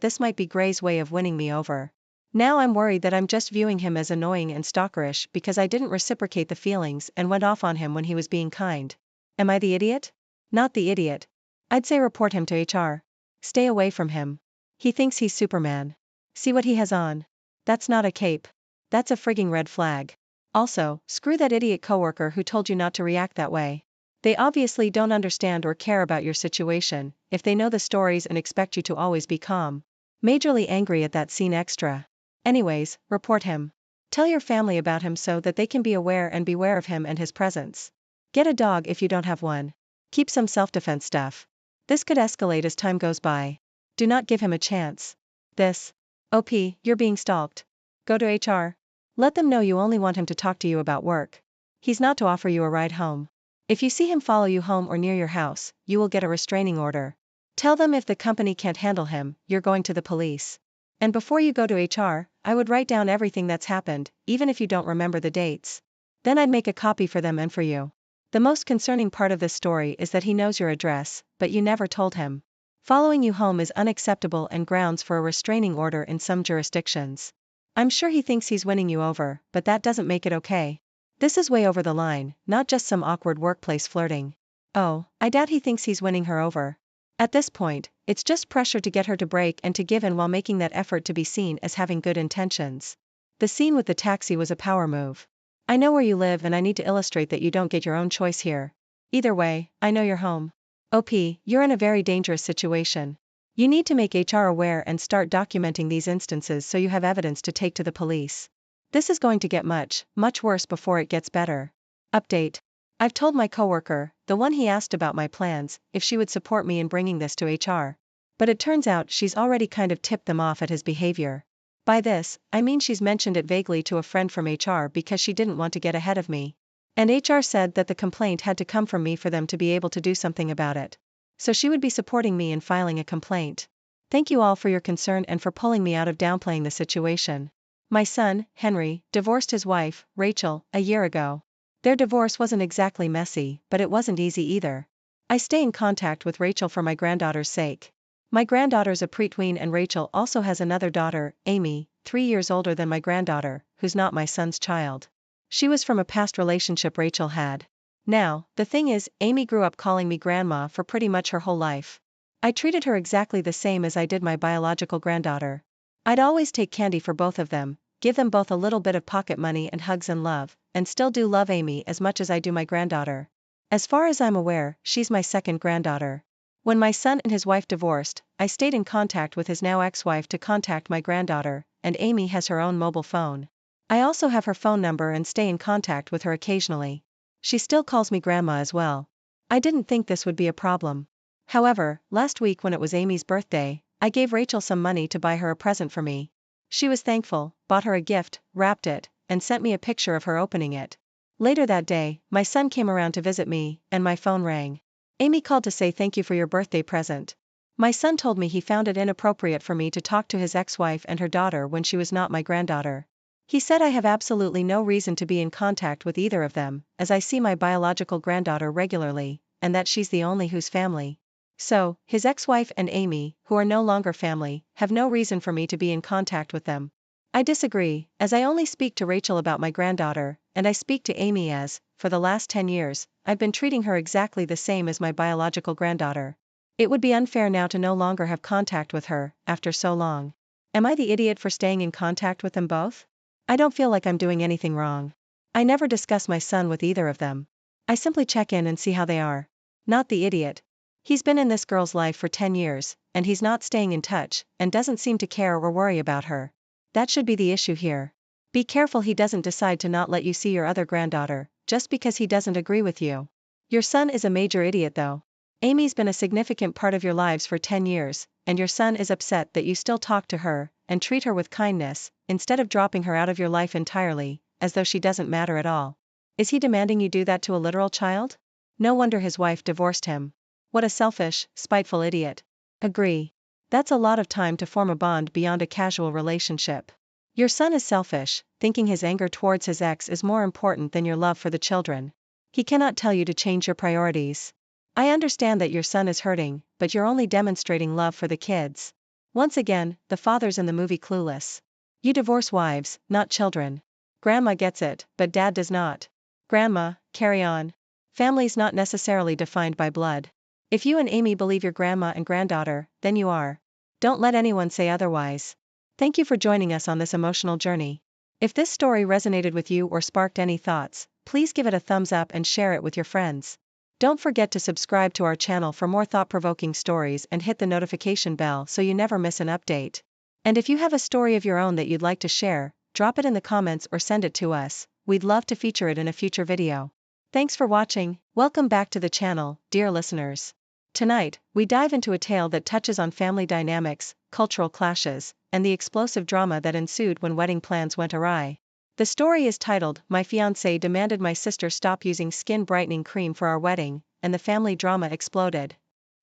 this might be Gray's way of winning me over. Now I'm worried that I'm just viewing him as annoying and stalkerish because I didn't reciprocate the feelings and went off on him when he was being kind. Am I the idiot? Not the idiot. I'd say report him to HR. Stay away from him. He thinks he's Superman. See what he has on? That's not a cape. That's a frigging red flag. Also, screw that idiot coworker who told you not to react that way. They obviously don't understand or care about your situation, if they know the stories and expect you to always be calm. Majorly angry at that scene extra. Anyways, report him. Tell your family about him so that they can be aware and beware of him and his presence. Get a dog if you don't have one. Keep some self-defense stuff. This could escalate as time goes by. Do not give him a chance. This. OP, you're being stalked. Go to HR. Let them know you only want him to talk to you about work. He's not to offer you a ride home. If you see him follow you home or near your house, you will get a restraining order. Tell them if the company can't handle him, you're going to the police. And before you go to HR, I would write down everything that's happened, even if you don't remember the dates. Then I'd make a copy for them and for you. The most concerning part of this story is that he knows your address, but you never told him. Following you home is unacceptable and grounds for a restraining order in some jurisdictions. I'm sure he thinks he's winning you over, but that doesn't make it okay. This is way over the line, not just some awkward workplace flirting. Oh, I doubt he thinks he's winning her over. At this point, it's just pressure to get her to break and to give in while making that effort to be seen as having good intentions. The scene with the taxi was a power move. I know where you live and I need to illustrate that you don't get your own choice here. Either way, I know you're home. OP, you're in a very dangerous situation. You need to make HR aware and start documenting these instances so you have evidence to take to the police. This is going to get much, much worse before it gets better. Update. I've told my coworker, the one he asked about my plans, if she would support me in bringing this to HR. But it turns out she's already kind of tipped them off at his behavior. By this, I mean she's mentioned it vaguely to a friend from HR because she didn't want to get ahead of me. And HR said that the complaint had to come from me for them to be able to do something about it. So she would be supporting me in filing a complaint. Thank you all for your concern and for pulling me out of downplaying the situation. My son, Henry, divorced his wife, Rachel, a year ago. Their divorce wasn't exactly messy, but it wasn't easy either. I stay in contact with Rachel for my granddaughter's sake. My granddaughter's a preteen and Rachel also has another daughter, Amy, 3 years older than my granddaughter, who's not my son's child. She was from a past relationship Rachel had. Now, the thing is, Amy grew up calling me grandma for pretty much her whole life. I treated her exactly the same as I did my biological granddaughter. I'd always take candy for both of them, give them both a little bit of pocket money and hugs and love, and still do love Amy as much as I do my granddaughter. As far as I'm aware, she's my second granddaughter. When my son and his wife divorced, I stayed in contact with his now ex-wife to contact my granddaughter, and Amy has her own mobile phone. I also have her phone number and stay in contact with her occasionally. She still calls me grandma as well. I didn't think this would be a problem. However, last week when it was Amy's birthday, I gave Rachel some money to buy her a present for me. She was thankful, bought her a gift, wrapped it, and sent me a picture of her opening it. Later that day, my son came around to visit me, and my phone rang. Amy called to say thank you for your birthday present. My son told me he found it inappropriate for me to talk to his ex-wife and her daughter when she was not my granddaughter. He said I have absolutely no reason to be in contact with either of them, as I see my biological granddaughter regularly, and that she's the only whose family. So, his ex-wife and Amy, who are no longer family, have no reason for me to be in contact with them. I disagree, as I only speak to Rachel about my granddaughter, and I speak to Amy as, for the last 10 years, I've been treating her exactly the same as my biological granddaughter. It would be unfair now to no longer have contact with her, after so long. Am I the idiot for staying in contact with them both? I don't feel like I'm doing anything wrong. I never discuss my son with either of them. I simply check in and see how they are. Not the idiot. He's been in this girl's life for 10 years, and he's not staying in touch, and doesn't seem to care or worry about her. That should be the issue here. Be careful he doesn't decide to not let you see your other granddaughter, just because he doesn't agree with you. Your son is a major idiot though. Amy's been a significant part of your lives for 10 years, and your son is upset that you still talk to her, and treat her with kindness, instead of dropping her out of your life entirely, as though she doesn't matter at all. Is he demanding you do that to a literal child? No wonder his wife divorced him. What a selfish, spiteful idiot. Agree. That's a lot of time to form a bond beyond a casual relationship. Your son is selfish, thinking his anger towards his ex is more important than your love for the children. He cannot tell you to change your priorities. I understand that your son is hurting, but you're only demonstrating love for the kids. Once again, the father's in the movie clueless. You divorce wives, not children. Grandma gets it, but dad does not. Grandma, carry on. Family's not necessarily defined by blood. If you and Amy believe you're grandma and granddaughter, then you are. Don't let anyone say otherwise. Thank you for joining us on this emotional journey. If this story resonated with you or sparked any thoughts, please give it a thumbs up and share it with your friends. Don't forget to subscribe to our channel for more thought-provoking stories and hit the notification bell so you never miss an update. And if you have a story of your own that you'd like to share, drop it in the comments or send it to us. We'd love to feature it in a future video. Thanks for watching. Welcome back to the channel, dear listeners. Tonight, we dive into a tale that touches on family dynamics, cultural clashes, and the explosive drama that ensued when wedding plans went awry. The story is titled, My Fiancé Demanded My Sister Stop Using Skin Brightening Cream for Our Wedding, and the Family Drama Exploded.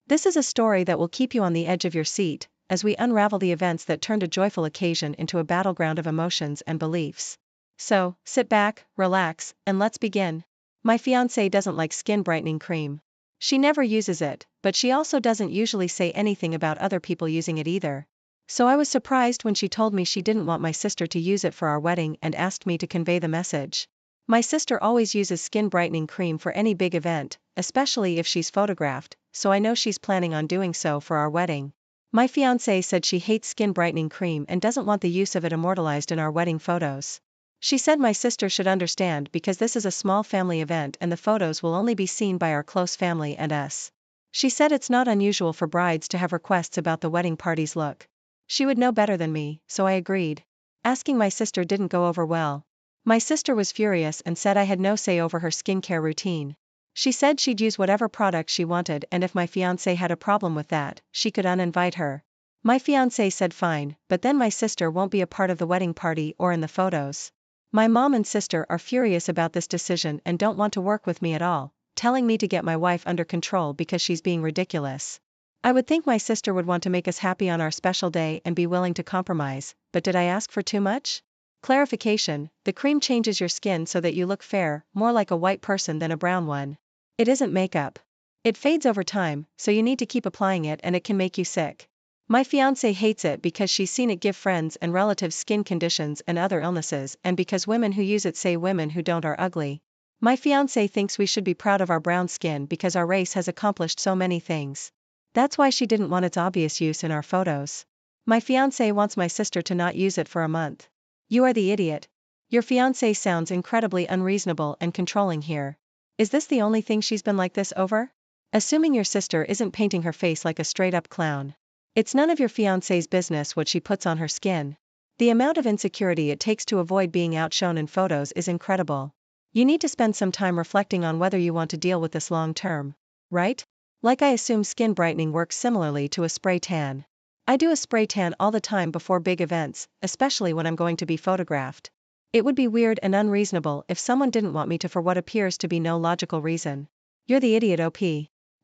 This is a story that will keep you on the edge of your seat, as we unravel the events that turned a joyful occasion into a battleground of emotions and beliefs. So, sit back, relax, and let's begin. My fiancé doesn't like skin brightening cream. She never uses it, but she also doesn't usually say anything about other people using it either. So I was surprised when she told me she didn't want my sister to use it for our wedding and asked me to convey the message. My sister always uses skin brightening cream for any big event, especially if she's photographed, so I know she's planning on doing so for our wedding. My fiancé said she hates skin brightening cream and doesn't want the use of it immortalized in our wedding photos. She said my sister should understand because this is a small family event and the photos will only be seen by our close family and us. She said it's not unusual for brides to have requests about the wedding party's look. She would know better than me, so I agreed. Asking my sister didn't go over well. My sister was furious and said I had no say over her skincare routine. She said she'd use whatever product she wanted and if my fiancé had a problem with that, she could uninvite her. My fiancé said fine, but then my sister won't be a part of the wedding party or in the photos. My mom and sister are furious about this decision and don't want to work with me at all, telling me to get my wife under control because she's being ridiculous. I would think my sister would want to make us happy on our special day and be willing to compromise, but did I ask for too much? Clarification, the cream changes your skin so that you look fair, more like a white person than a brown one. It isn't makeup. It fades over time, so you need to keep applying it and it can make you sick. My fiancé hates it because she's seen it give friends and relatives skin conditions and other illnesses and because women who use it say women who don't are ugly. My fiancé thinks we should be proud of our brown skin because our race has accomplished so many things. That's why she didn't want its obvious use in our photos. My fiancé wants my sister to not use it for a month. You are the idiot. Your fiancé sounds incredibly unreasonable and controlling here. Is this the only thing she's been like this over? Assuming your sister isn't painting her face like a straight-up clown. It's none of your fiancé's business what she puts on her skin. The amount of insecurity it takes to avoid being outshone in photos is incredible. You need to spend some time reflecting on whether you want to deal with this long term. Right? Like I assume skin brightening works similarly to a spray tan. I do a spray tan all the time before big events, especially when I'm going to be photographed. It would be weird and unreasonable if someone didn't want me to for what appears to be no logical reason. You're the idiot, OP.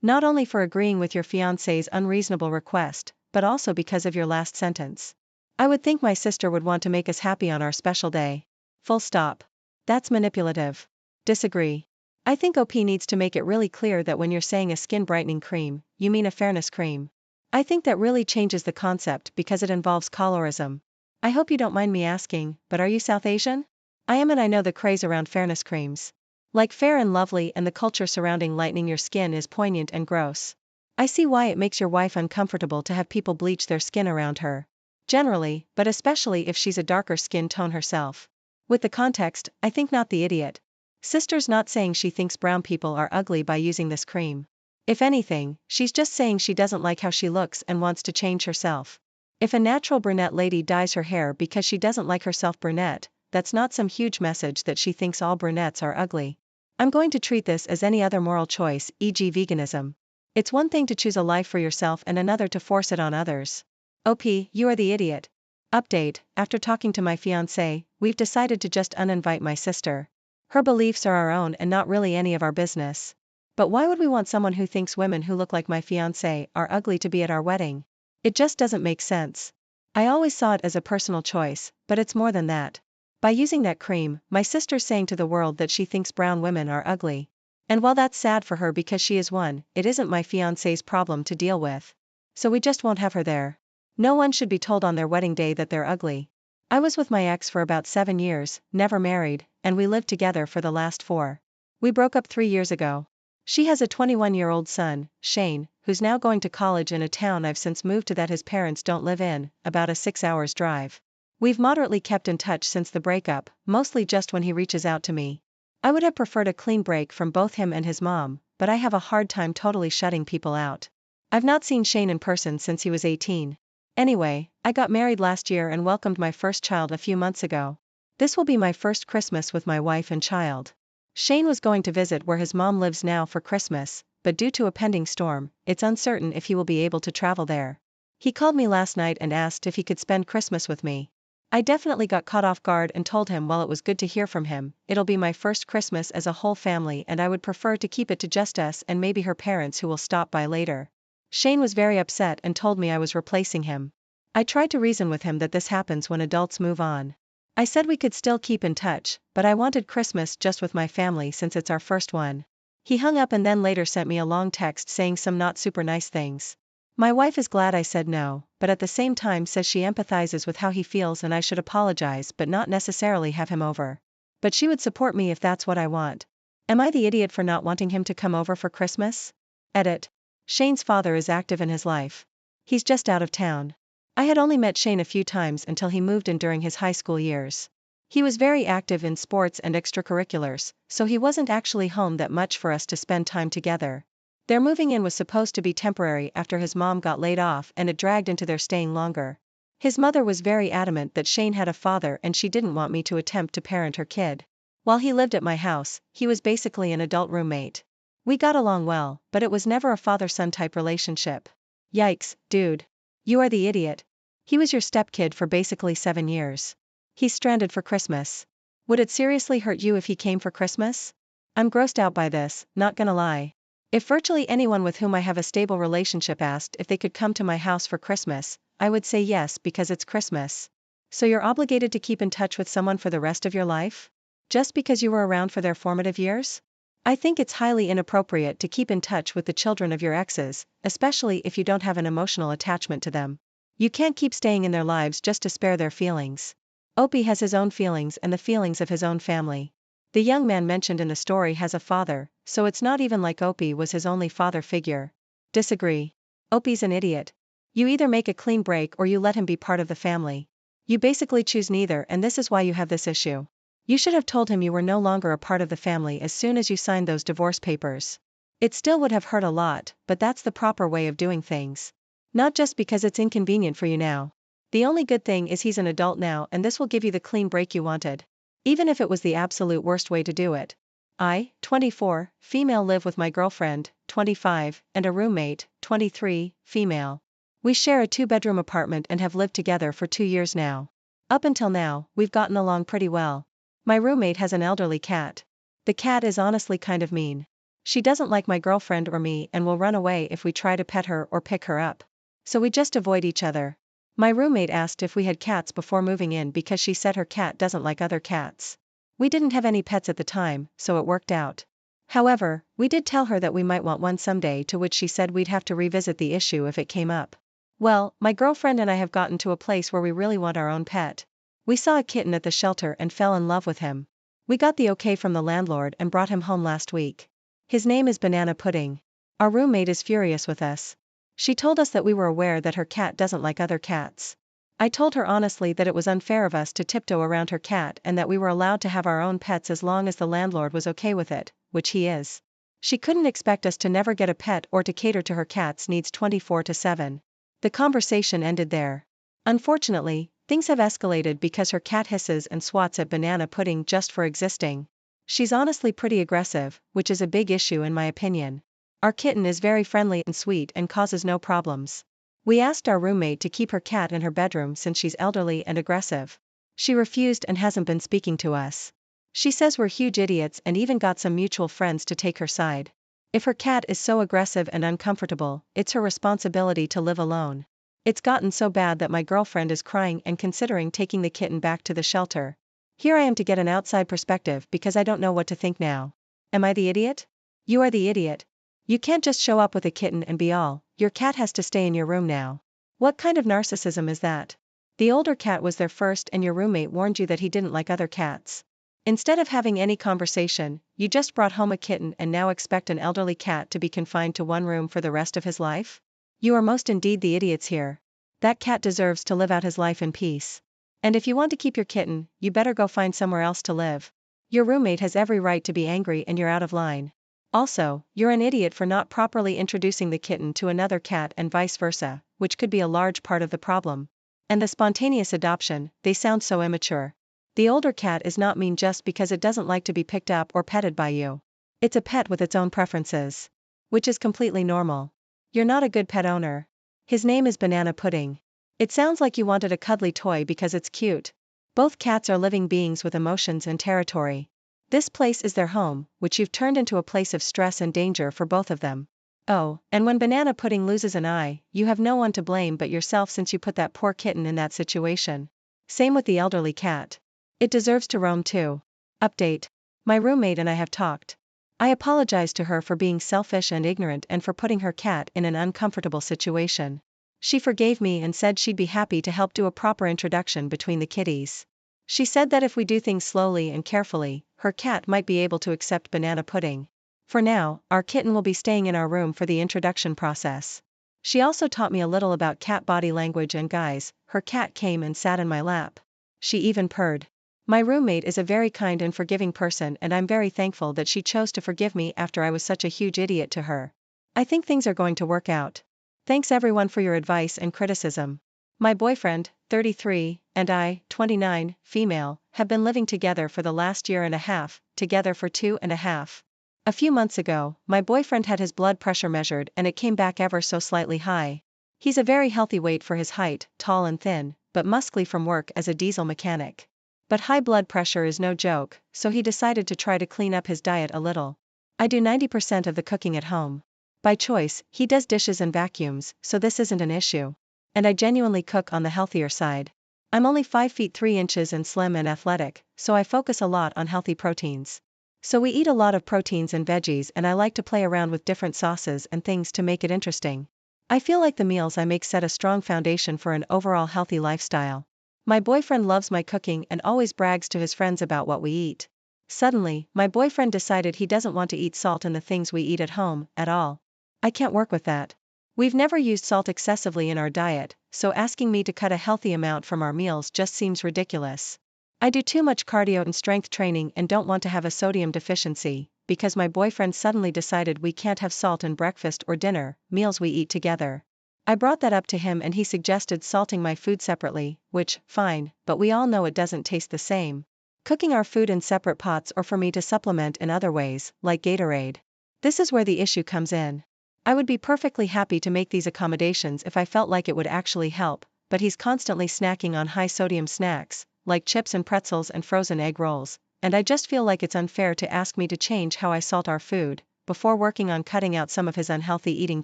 Not only for agreeing with your fiancé's unreasonable request, but also because of your last sentence. I would think my sister would want to make us happy on our special day. Full stop. That's manipulative. Disagree. I think OP needs to make it really clear that when you're saying a skin brightening cream, you mean a fairness cream. I think that really changes the concept because it involves colorism. I hope you don't mind me asking, but are you South Asian? I am, and I know the craze around fairness creams. Like Fair and Lovely, and the culture surrounding lightening your skin is poignant and gross. I see why it makes your wife uncomfortable to have people bleach their skin around her. Generally, but especially if she's a darker skin tone herself. With the context, I think not the idiot. Sister's not saying she thinks brown people are ugly by using this cream. If anything, she's just saying she doesn't like how she looks and wants to change herself. If a natural brunette lady dyes her hair because she doesn't like herself brunette, that's not some huge message that she thinks all brunettes are ugly. I'm going to treat this as any other moral choice, e.g. veganism. It's one thing to choose a life for yourself and another to force it on others. OP, you are the idiot. Update, after talking to my fiancé, we've decided to just uninvite my sister. Her beliefs are our own and not really any of our business. But why would we want someone who thinks women who look like my fiancé are ugly to be at our wedding? It just doesn't make sense. I always saw it as a personal choice, but it's more than that. By using that cream, my sister's saying to the world that she thinks brown women are ugly. And while that's sad for her because she is one, it isn't my fiancé's problem to deal with. So we just won't have her there. No one should be told on their wedding day that they're ugly. I was with my ex for about 7 years, never married, and we lived together for the last 4. We broke up 3 years ago. She has a 21-year-old son, Shane, who's now going to college in a town I've since moved to that his parents don't live in, about a 6 hours drive. We've moderately kept in touch since the breakup, mostly just when he reaches out to me. I would have preferred a clean break from both him and his mom, but I have a hard time totally shutting people out. I've not seen Shane in person since he was 18. Anyway, I got married last year and welcomed my first child a few months ago. This will be my first Christmas with my wife and child. Shane was going to visit where his mom lives now for Christmas, but due to a pending storm, it's uncertain if he will be able to travel there. He called me last night and asked if he could spend Christmas with me. I definitely got caught off guard and told him while it was good to hear from him, it'll be my first Christmas as a whole family and I would prefer to keep it to just us and maybe her parents who will stop by later. Shane was very upset and told me I was replacing him. I tried to reason with him that this happens when adults move on. I said we could still keep in touch, but I wanted Christmas just with my family since it's our first one. He hung up and then later sent me a long text saying some not super nice things. My wife is glad I said no, but at the same time says she empathizes with how he feels and I should apologize but not necessarily have him over. But she would support me if that's what I want. Am I the idiot for not wanting him to come over for Christmas? Edit. Shane's father is active in his life. He's just out of town. I had only met Shane a few times until he moved in during his high school years. He was very active in sports and extracurriculars, so he wasn't actually home that much for us to spend time together. Their moving in was supposed to be temporary after his mom got laid off and it dragged into their staying longer. His mother was very adamant that Shane had a father and she didn't want me to attempt to parent her kid. While he lived at my house, he was basically an adult roommate. We got along well, but it was never a father-son type relationship. Yikes, dude. You are the idiot. He was your stepkid for basically 7 years. He's stranded for Christmas. Would it seriously hurt you if he came for Christmas? I'm grossed out by this, not gonna lie. If virtually anyone with whom I have a stable relationship asked if they could come to my house for Christmas, I would say yes because it's Christmas. So you're obligated to keep in touch with someone for the rest of your life? Just because you were around for their formative years? I think it's highly inappropriate to keep in touch with the children of your exes, especially if you don't have an emotional attachment to them. You can't keep staying in their lives just to spare their feelings. Opie has his own feelings and the feelings of his own family. The young man mentioned in the story has a father, so it's not even like Opie was his only father figure. Disagree. Opie's an idiot. You either make a clean break or you let him be part of the family. You basically choose neither, and this is why you have this issue. You should have told him you were no longer a part of the family as soon as you signed those divorce papers. It still would have hurt a lot, but that's the proper way of doing things. Not just because it's inconvenient for you now. The only good thing is he's an adult now, and this will give you the clean break you wanted. Even if it was the absolute worst way to do it. I, 24, female, live with my girlfriend, 25, and a roommate, 23, female. We share a 2-bedroom apartment and have lived together for 2 years now. Up until now, we've gotten along pretty well. My roommate has an elderly cat. The cat is honestly kind of mean. She doesn't like my girlfriend or me and will run away if we try to pet her or pick her up. So we just avoid each other. My roommate asked if we had cats before moving in because she said her cat doesn't like other cats. We didn't have any pets at the time, so it worked out. However, we did tell her that we might want one someday, to which she said we'd have to revisit the issue if it came up. Well, my girlfriend and I have gotten to a place where we really want our own pet. We saw a kitten at the shelter and fell in love with him. We got the okay from the landlord and brought him home last week. His name is Banana Pudding. Our roommate is furious with us. She told us that we were aware that her cat doesn't like other cats. I told her honestly that it was unfair of us to tiptoe around her cat and that we were allowed to have our own pets as long as the landlord was okay with it, which he is. She couldn't expect us to never get a pet or to cater to her cat's needs 24/7. The conversation ended there. Unfortunately, things have escalated because her cat hisses and swats at Banana Pudding just for existing. She's honestly pretty aggressive, which is a big issue in my opinion. Our kitten is very friendly and sweet and causes no problems. We asked our roommate to keep her cat in her bedroom since she's elderly and aggressive. She refused and hasn't been speaking to us. She says we're huge idiots and even got some mutual friends to take her side. If her cat is so aggressive and uncomfortable, it's her responsibility to live alone. It's gotten so bad that my girlfriend is crying and considering taking the kitten back to the shelter. Here I am to get an outside perspective because I don't know what to think now. Am I the idiot? You are the idiot. You can't just show up with a kitten and be all, your cat has to stay in your room now. What kind of narcissism is that? The older cat was there first and your roommate warned you that he didn't like other cats. Instead of having any conversation, you just brought home a kitten and now expect an elderly cat to be confined to one room for the rest of his life? You are most indeed the idiots here. That cat deserves to live out his life in peace. And if you want to keep your kitten, you better go find somewhere else to live. Your roommate has every right to be angry and you're out of line. Also, you're an idiot for not properly introducing the kitten to another cat and vice versa, which could be a large part of the problem. And the spontaneous adoption, they sound so immature. The older cat is not mean just because it doesn't like to be picked up or petted by you. It's a pet with its own preferences. Which is completely normal. You're not a good pet owner. His name is Banana Pudding. It sounds like you wanted a cuddly toy because it's cute. Both cats are living beings with emotions and territory. This place is their home, which you've turned into a place of stress and danger for both of them. Oh, and when Banana Pudding loses an eye, you have no one to blame but yourself since you put that poor kitten in that situation. Same with the elderly cat. It deserves to roam too. Update. My roommate and I have talked. I apologized to her for being selfish and ignorant and for putting her cat in an uncomfortable situation. She forgave me and said she'd be happy to help do a proper introduction between the kitties. She said that if we do things slowly and carefully, her cat might be able to accept Banana Pudding. For now, our kitten will be staying in our room for the introduction process. She also taught me a little about cat body language and guys, her cat came and sat in my lap. She even purred. My roommate is a very kind and forgiving person and I'm very thankful that she chose to forgive me after I was such a huge idiot to her. I think things are going to work out. Thanks everyone for your advice and criticism. My boyfriend, 33, and I, 29, female, have been living together for the last year and a half, together for 2.5. A few months ago, my boyfriend had his blood pressure measured and it came back ever so slightly high. He's a very healthy weight for his height, tall and thin, but muscly from work as a diesel mechanic. But high blood pressure is no joke, so he decided to try to clean up his diet a little. I do 90% of the cooking at home. By choice, he does dishes and vacuums, so this isn't an issue. And I genuinely cook on the healthier side. I'm only 5 feet 3 inches and slim and athletic, so I focus a lot on healthy proteins. So we eat a lot of proteins and veggies and I like to play around with different sauces and things to make it interesting. I feel like the meals I make set a strong foundation for an overall healthy lifestyle. My boyfriend loves my cooking and always brags to his friends about what we eat. Suddenly, my boyfriend decided he doesn't want to eat salt in the things we eat at home, at all. I can't work with that. We've never used salt excessively in our diet, so asking me to cut a healthy amount from our meals just seems ridiculous. I do too much cardio and strength training and don't want to have a sodium deficiency, because my boyfriend suddenly decided we can't have salt in breakfast or dinner, meals we eat together. I brought that up to him and he suggested salting my food separately, which, fine, but we all know it doesn't taste the same. Cooking our food in separate pots or for me to supplement in other ways, like Gatorade. This is where the issue comes in. I would be perfectly happy to make these accommodations if I felt like it would actually help, but he's constantly snacking on high-sodium snacks, like chips and pretzels and frozen egg rolls, and I just feel like it's unfair to ask me to change how I salt our food, before working on cutting out some of his unhealthy eating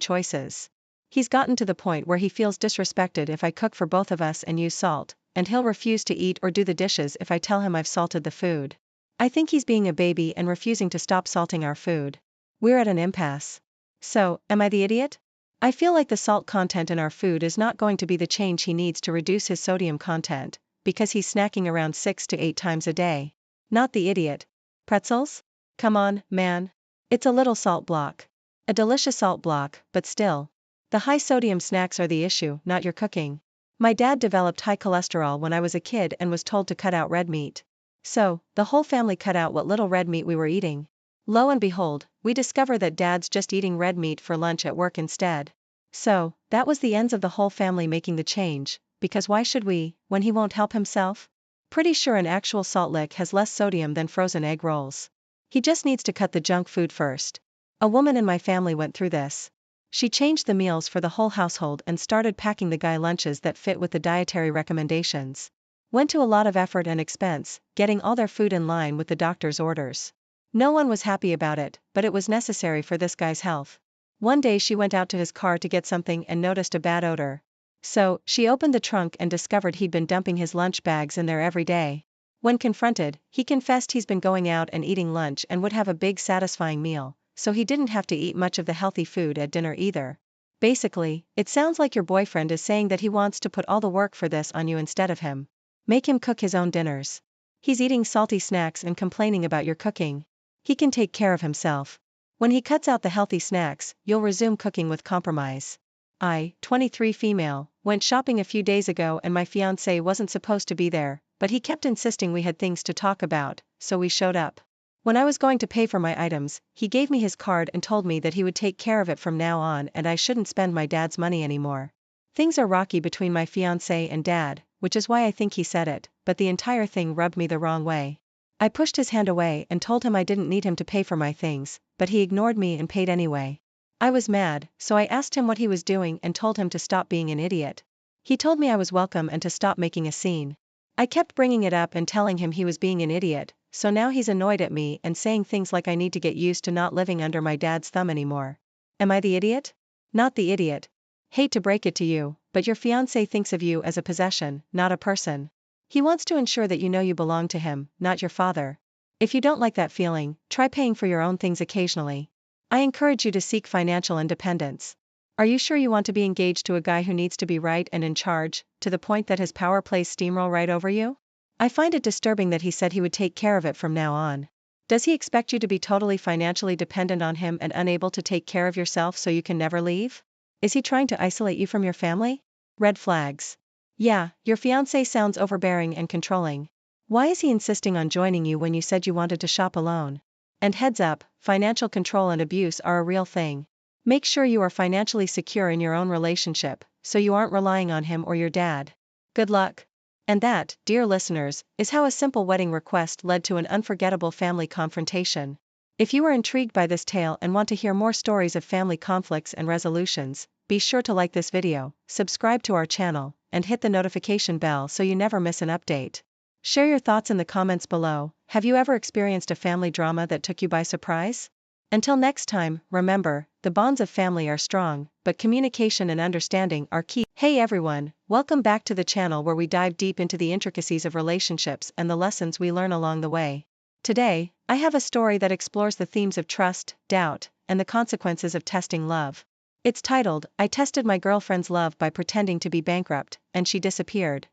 choices. He's gotten to the point where he feels disrespected if I cook for both of us and use salt, and he'll refuse to eat or do the dishes if I tell him I've salted the food. I think he's being a baby and refusing to stop salting our food. We're at an impasse. So, am I the idiot? I feel like the salt content in our food is not going to be the change he needs to reduce his sodium content, because he's snacking around 6 to 8 times a day. Not the idiot. Pretzels? Come on, man. It's a little salt block. A delicious salt block, but still. The high sodium snacks are the issue, not your cooking. My dad developed high cholesterol when I was a kid and was told to cut out red meat. So, the whole family cut out what little red meat we were eating. Lo and behold, we discover that dad's just eating red meat for lunch at work instead. So, that was the ends of the whole family making the change, because why should we, when he won't help himself? Pretty sure an actual salt lick has less sodium than frozen egg rolls. He just needs to cut the junk food first. A woman in my family went through this. She changed the meals for the whole household and started packing the guy lunches that fit with the dietary recommendations. Went to a lot of effort and expense, getting all their food in line with the doctor's orders. No one was happy about it, but it was necessary for this guy's health. One day she went out to his car to get something and noticed a bad odor. So, she opened the trunk and discovered he'd been dumping his lunch bags in there every day. When confronted, he confessed he's been going out and eating lunch and would have a big satisfying meal, so he didn't have to eat much of the healthy food at dinner either. Basically, it sounds like your boyfriend is saying that he wants to put all the work for this on you instead of him. Make him cook his own dinners. He's eating salty snacks and complaining about your cooking. He can take care of himself. When he cuts out the healthy snacks, you'll resume cooking with compromise. I, 23 female, went shopping a few days ago and my fiancé wasn't supposed to be there, but he kept insisting we had things to talk about, so we showed up. When I was going to pay for my items, he gave me his card and told me that he would take care of it from now on and I shouldn't spend my dad's money anymore. Things are rocky between my fiancé and dad, which is why I think he said it, but the entire thing rubbed me the wrong way. I pushed his hand away and told him I didn't need him to pay for my things, but he ignored me and paid anyway. I was mad, so I asked him what he was doing and told him to stop being an idiot. He told me I was welcome and to stop making a scene. I kept bringing it up and telling him he was being an idiot, so now he's annoyed at me and saying things like I need to get used to not living under my dad's thumb anymore. Am I the idiot? Not the idiot. Hate to break it to you, but your fiancé thinks of you as a possession, not a person. He wants to ensure that you know you belong to him, not your father. If you don't like that feeling, try paying for your own things occasionally. I encourage you to seek financial independence. Are you sure you want to be engaged to a guy who needs to be right and in charge, to the point that his power plays steamroll right over you? I find it disturbing that he said he would take care of it from now on. Does he expect you to be totally financially dependent on him and unable to take care of yourself so you can never leave? Is he trying to isolate you from your family? Red flags. Yeah, your fiancé sounds overbearing and controlling. Why is he insisting on joining you when you said you wanted to shop alone? And heads up, financial control and abuse are a real thing. Make sure you are financially secure in your own relationship, so you aren't relying on him or your dad. Good luck. And that, dear listeners, is how a simple wedding request led to an unforgettable family confrontation. If you are intrigued by this tale and want to hear more stories of family conflicts and resolutions, be sure to like this video, subscribe to our channel, and hit the notification bell so you never miss an update. Share your thoughts in the comments below. Have you ever experienced a family drama that took you by surprise? Until next time, remember, the bonds of family are strong, but communication and understanding are key. Hey everyone, welcome back to the channel where we dive deep into the intricacies of relationships and the lessons we learn along the way. Today, I have a story that explores the themes of trust, doubt, and the consequences of testing love. It's titled, I Tested My Girlfriend's Love by Pretending to Be Bankrupt, and She Disappeared.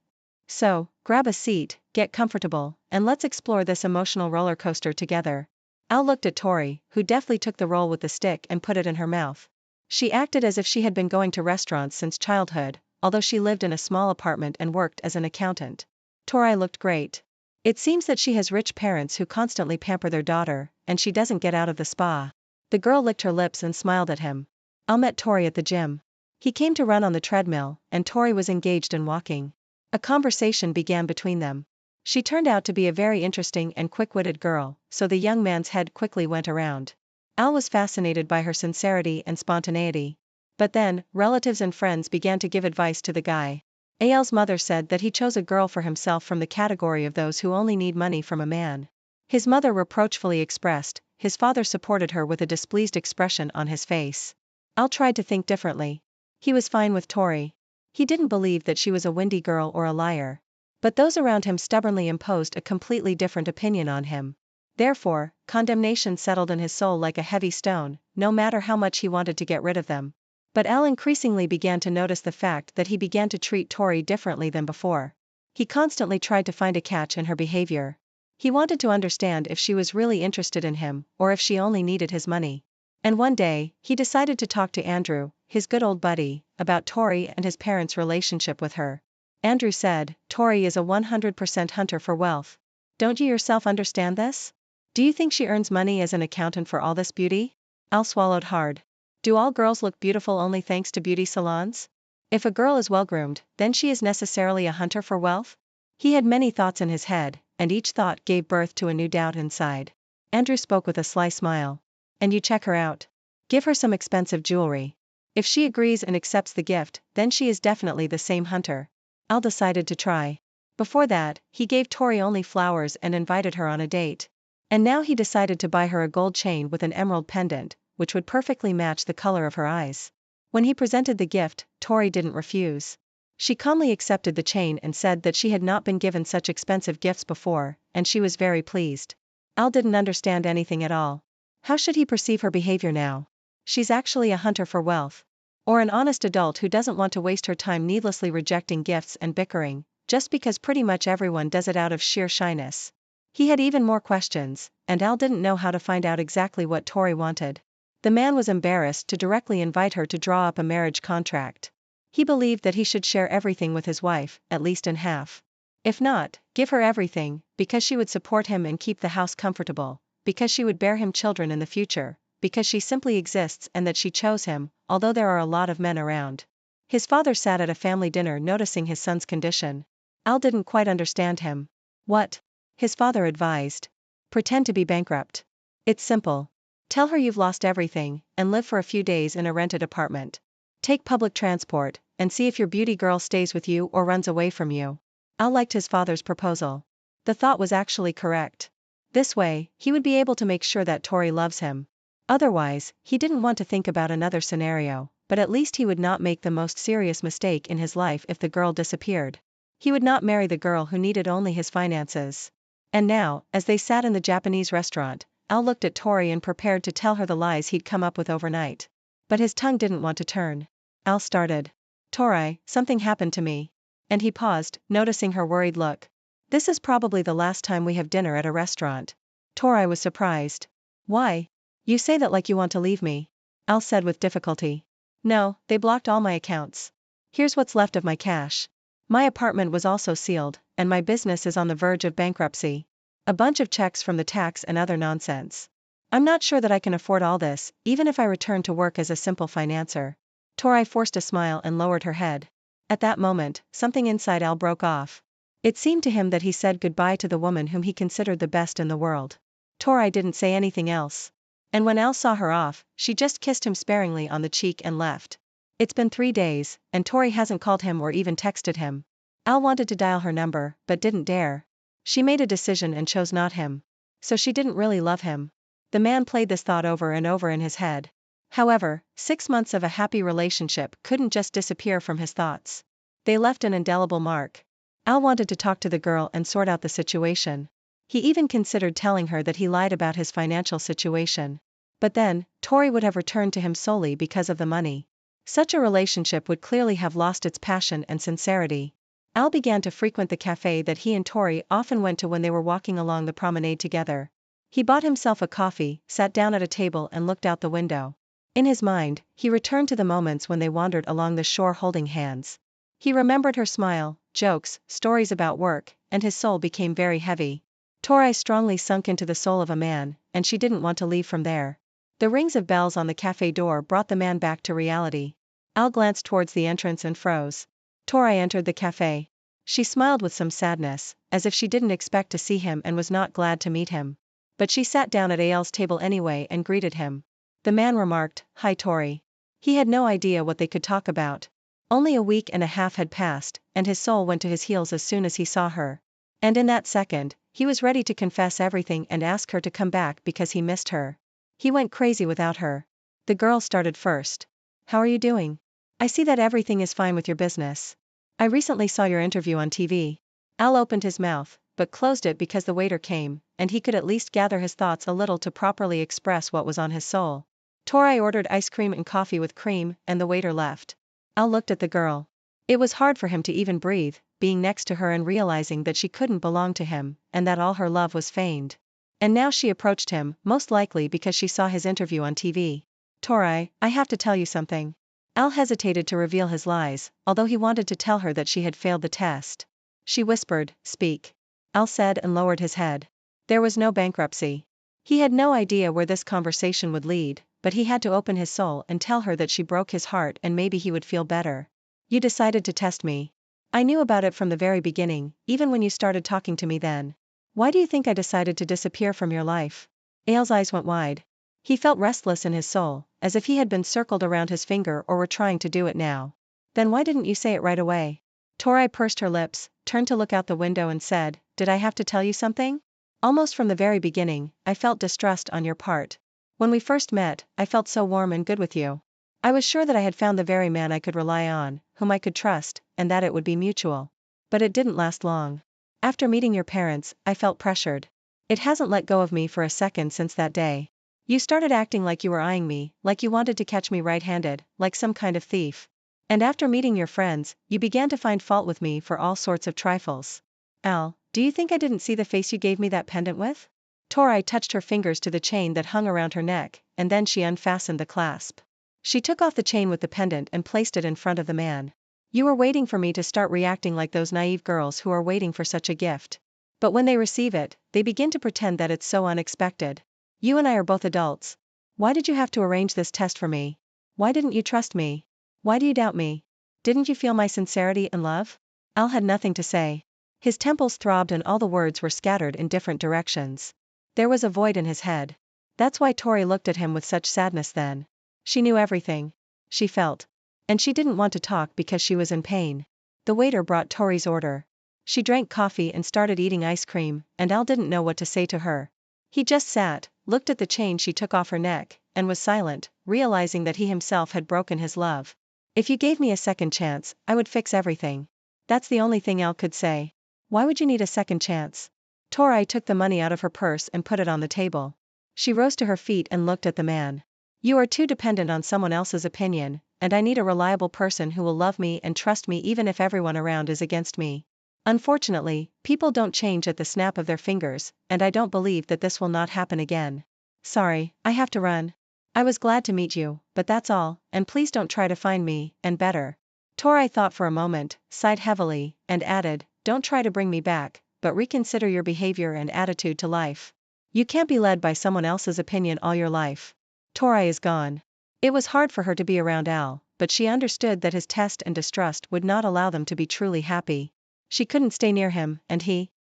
So, grab a seat, get comfortable, and let's explore this emotional roller coaster together. Al looked at Tori, who deftly took the roll with the stick and put it in her mouth. She acted as if she had been going to restaurants since childhood, although she lived in a small apartment and worked as an accountant. Tori looked great. It seems that she has rich parents who constantly pamper their daughter, and she doesn't get out of the spa. The girl licked her lips and smiled at him. Al met Tori at the gym. He came to run on the treadmill, and Tori was engaged in walking. A conversation began between them. She turned out to be a very interesting and quick-witted girl, so the young man's head quickly went around. Al was fascinated by her sincerity and spontaneity. But then, relatives and friends began to give advice to the guy. Al's mother said that he chose a girl for himself from the category of those who only need money from a man. His mother reproachfully expressed, his father supported her with a displeased expression on his face. Al tried to think differently. He was fine with Tori. He didn't believe that she was a windy girl or a liar. But those around him stubbornly imposed a completely different opinion on him. Therefore, condemnation settled in his soul like a heavy stone, no matter how much he wanted to get rid of them. But Al increasingly began to notice the fact that he began to treat Tori differently than before. He constantly tried to find a catch in her behavior. He wanted to understand if she was really interested in him, or if she only needed his money. And one day, he decided to talk to Andrew, his good old buddy, about Tori and his parents' relationship with her. Andrew said, Tori is a 100% hunter for wealth. Don't you yourself understand this? Do you think she earns money as an accountant for all this beauty? Al swallowed hard. Do all girls look beautiful only thanks to beauty salons? If a girl is well-groomed, then she is necessarily a hunter for wealth? He had many thoughts in his head, and each thought gave birth to a new doubt inside. Andrew spoke with a sly smile. And you check her out. Give her some expensive jewelry. If she agrees and accepts the gift, then she is definitely the same hunter. Al decided to try. Before that, he gave Tori only flowers and invited her on a date. And now he decided to buy her a gold chain with an emerald pendant, which would perfectly match the color of her eyes. When he presented the gift, Tori didn't refuse. She calmly accepted the chain and said that she had not been given such expensive gifts before, and she was very pleased. Al didn't understand anything at all. How should he perceive her behavior now? She's actually a hunter for wealth. Or an honest adult who doesn't want to waste her time needlessly rejecting gifts and bickering, just because pretty much everyone does it out of sheer shyness. He had even more questions, and Al didn't know how to find out exactly what Tori wanted. The man was embarrassed to directly invite her to draw up a marriage contract. He believed that he should share everything with his wife, at least in half. If not, give her everything, because she would support him and keep the house comfortable, because she would bear him children in the future, because she simply exists and that she chose him, although there are a lot of men around. His father sat at a family dinner noticing his son's condition. Al didn't quite understand him. What? His father advised. Pretend to be bankrupt. It's simple. Tell her you've lost everything, and live for a few days in a rented apartment. Take public transport, and see if your beauty girl stays with you or runs away from you. Al liked his father's proposal. The thought was actually correct. This way, he would be able to make sure that Tori loves him. Otherwise, he didn't want to think about another scenario, but at least he would not make the most serious mistake in his life if the girl disappeared. He would not marry the girl who needed only his finances. And now, as they sat in the Japanese restaurant, Al looked at Tori and prepared to tell her the lies he'd come up with overnight. But his tongue didn't want to turn. Al started. Tori, something happened to me. And he paused, noticing her worried look. This is probably the last time we have dinner at a restaurant. Tori was surprised. Why? You say that like you want to leave me. Al said with difficulty. No, they blocked all my accounts. Here's what's left of my cash. My apartment was also sealed, and my business is on the verge of bankruptcy. A bunch of checks from the tax and other nonsense. I'm not sure that I can afford all this, even if I return to work as a simple financer. Tori forced a smile and lowered her head. At that moment, something inside Al broke off. It seemed to him that he said goodbye to the woman whom he considered the best in the world. Tori didn't say anything else. And when Al saw her off, she just kissed him sparingly on the cheek and left. It's been 3 days, and Tori hasn't called him or even texted him. Al wanted to dial her number, but didn't dare. She made a decision and chose not him. So she didn't really love him. The man played this thought over and over in his head. However, 6 months of a happy relationship couldn't just disappear from his thoughts. They left an indelible mark. Al wanted to talk to the girl and sort out the situation. He even considered telling her that he lied about his financial situation. But then, Tori would have returned to him solely because of the money. Such a relationship would clearly have lost its passion and sincerity. Al began to frequent the cafe that he and Tori often went to when they were walking along the promenade together. He bought himself a coffee, sat down at a table and looked out the window. In his mind, he returned to the moments when they wandered along the shore holding hands. He remembered her smile, jokes, stories about work, and his soul became very heavy. Tori strongly sunk into the soul of a man, and she didn't want to leave from there. The rings of bells on the cafe door brought the man back to reality. Al glanced towards the entrance and froze. Tori entered the cafe. She smiled with some sadness, as if she didn't expect to see him and was not glad to meet him. But she sat down at Al's table anyway and greeted him. The man remarked, "Hi Tori." He had no idea what they could talk about. Only a week and a half had passed, and his soul went to his heels as soon as he saw her. And in that second, he was ready to confess everything and ask her to come back because he missed her. He went crazy without her. The girl started first. "How are you doing? I see that everything is fine with your business. I recently saw your interview on TV. Al opened his mouth, but closed it because the waiter came, and he could at least gather his thoughts a little to properly express what was on his soul. Tori ordered ice cream and coffee with cream, and the waiter left. Al looked at the girl. It was hard for him to even breathe, being next to her and realizing that she couldn't belong to him, and that all her love was feigned. And now she approached him, most likely because she saw his interview on TV. "Tori, I have to tell you something." Al hesitated to reveal his lies, although he wanted to tell her that she had failed the test. She whispered, "Speak." Al said and lowered his head. There was no bankruptcy. He had no idea where this conversation would lead, but he had to open his soul and tell her that she broke his heart and maybe he would feel better. "You decided to test me. I knew about it from the very beginning, even when you started talking to me then. Why do you think I decided to disappear from your life?" Al's eyes went wide. He felt restless in his soul, as if he had been circled around his finger or were trying to do it now. "Then why didn't you say it right away?" Tori pursed her lips, turned to look out the window and said, "Did I have to tell you something? Almost from the very beginning, I felt distrust on your part. When we first met, I felt so warm and good with you. I was sure that I had found the very man I could rely on, whom I could trust, and that it would be mutual. But it didn't last long. After meeting your parents, I felt pressured. It hasn't let go of me for a second since that day. You started acting like you were eyeing me, like you wanted to catch me right-handed, like some kind of thief. And after meeting your friends, you began to find fault with me for all sorts of trifles. Al, do you think I didn't see the face you gave me that pendant with?" Tori touched her fingers to the chain that hung around her neck, and then she unfastened the clasp. She took off the chain with the pendant and placed it in front of the man. "You were waiting for me to start reacting like those naive girls who are waiting for such a gift. But when they receive it, they begin to pretend that it's so unexpected. You and I are both adults. Why did you have to arrange this test for me? Why didn't you trust me? Why do you doubt me? Didn't you feel my sincerity and love?" Al had nothing to say. His temples throbbed and all the words were scattered in different directions. There was a void in his head. That's why Tori looked at him with such sadness then. She knew everything. She felt. And she didn't want to talk because she was in pain. The waiter brought Tori's order. She drank coffee and started eating ice cream, and Al didn't know what to say to her. He just sat, looked at the chain she took off her neck, and was silent, realizing that he himself had broken his love. "If you gave me a second chance, I would fix everything." That's the only thing Al could say. Why would you need a second chance? Tori took the money out of her purse and put it on the table. She rose to her feet and looked at the man. "You are too dependent on someone else's opinion, and I need a reliable person who will love me and trust me even if everyone around is against me. Unfortunately, people don't change at the snap of their fingers, and I don't believe that this will not happen again. Sorry, I have to run. I was glad to meet you, but that's all, and please don't try to find me, and better." Tori thought for a moment, sighed heavily, and added, "Don't try to bring me back, but reconsider your behavior and attitude to life. You can't be led by someone else's opinion all your life." Tori is gone. It was hard for her to be around Al, but she understood that his test and distrust would not allow them to be truly happy. She couldn't stay near him, and he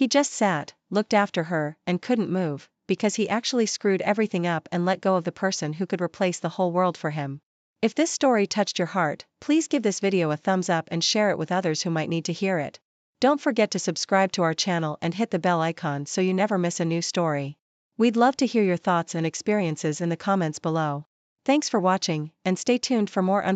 just sat, looked after her, and couldn't move, because he actually screwed everything up and let go of the person who could replace the whole world for him. If this story touched your heart, please give this video a thumbs up and share it with others who might need to hear it. Don't forget to subscribe to our channel and hit the bell icon so you never miss a new story. We'd love to hear your thoughts and experiences in the comments below. Thanks for watching, and stay tuned for more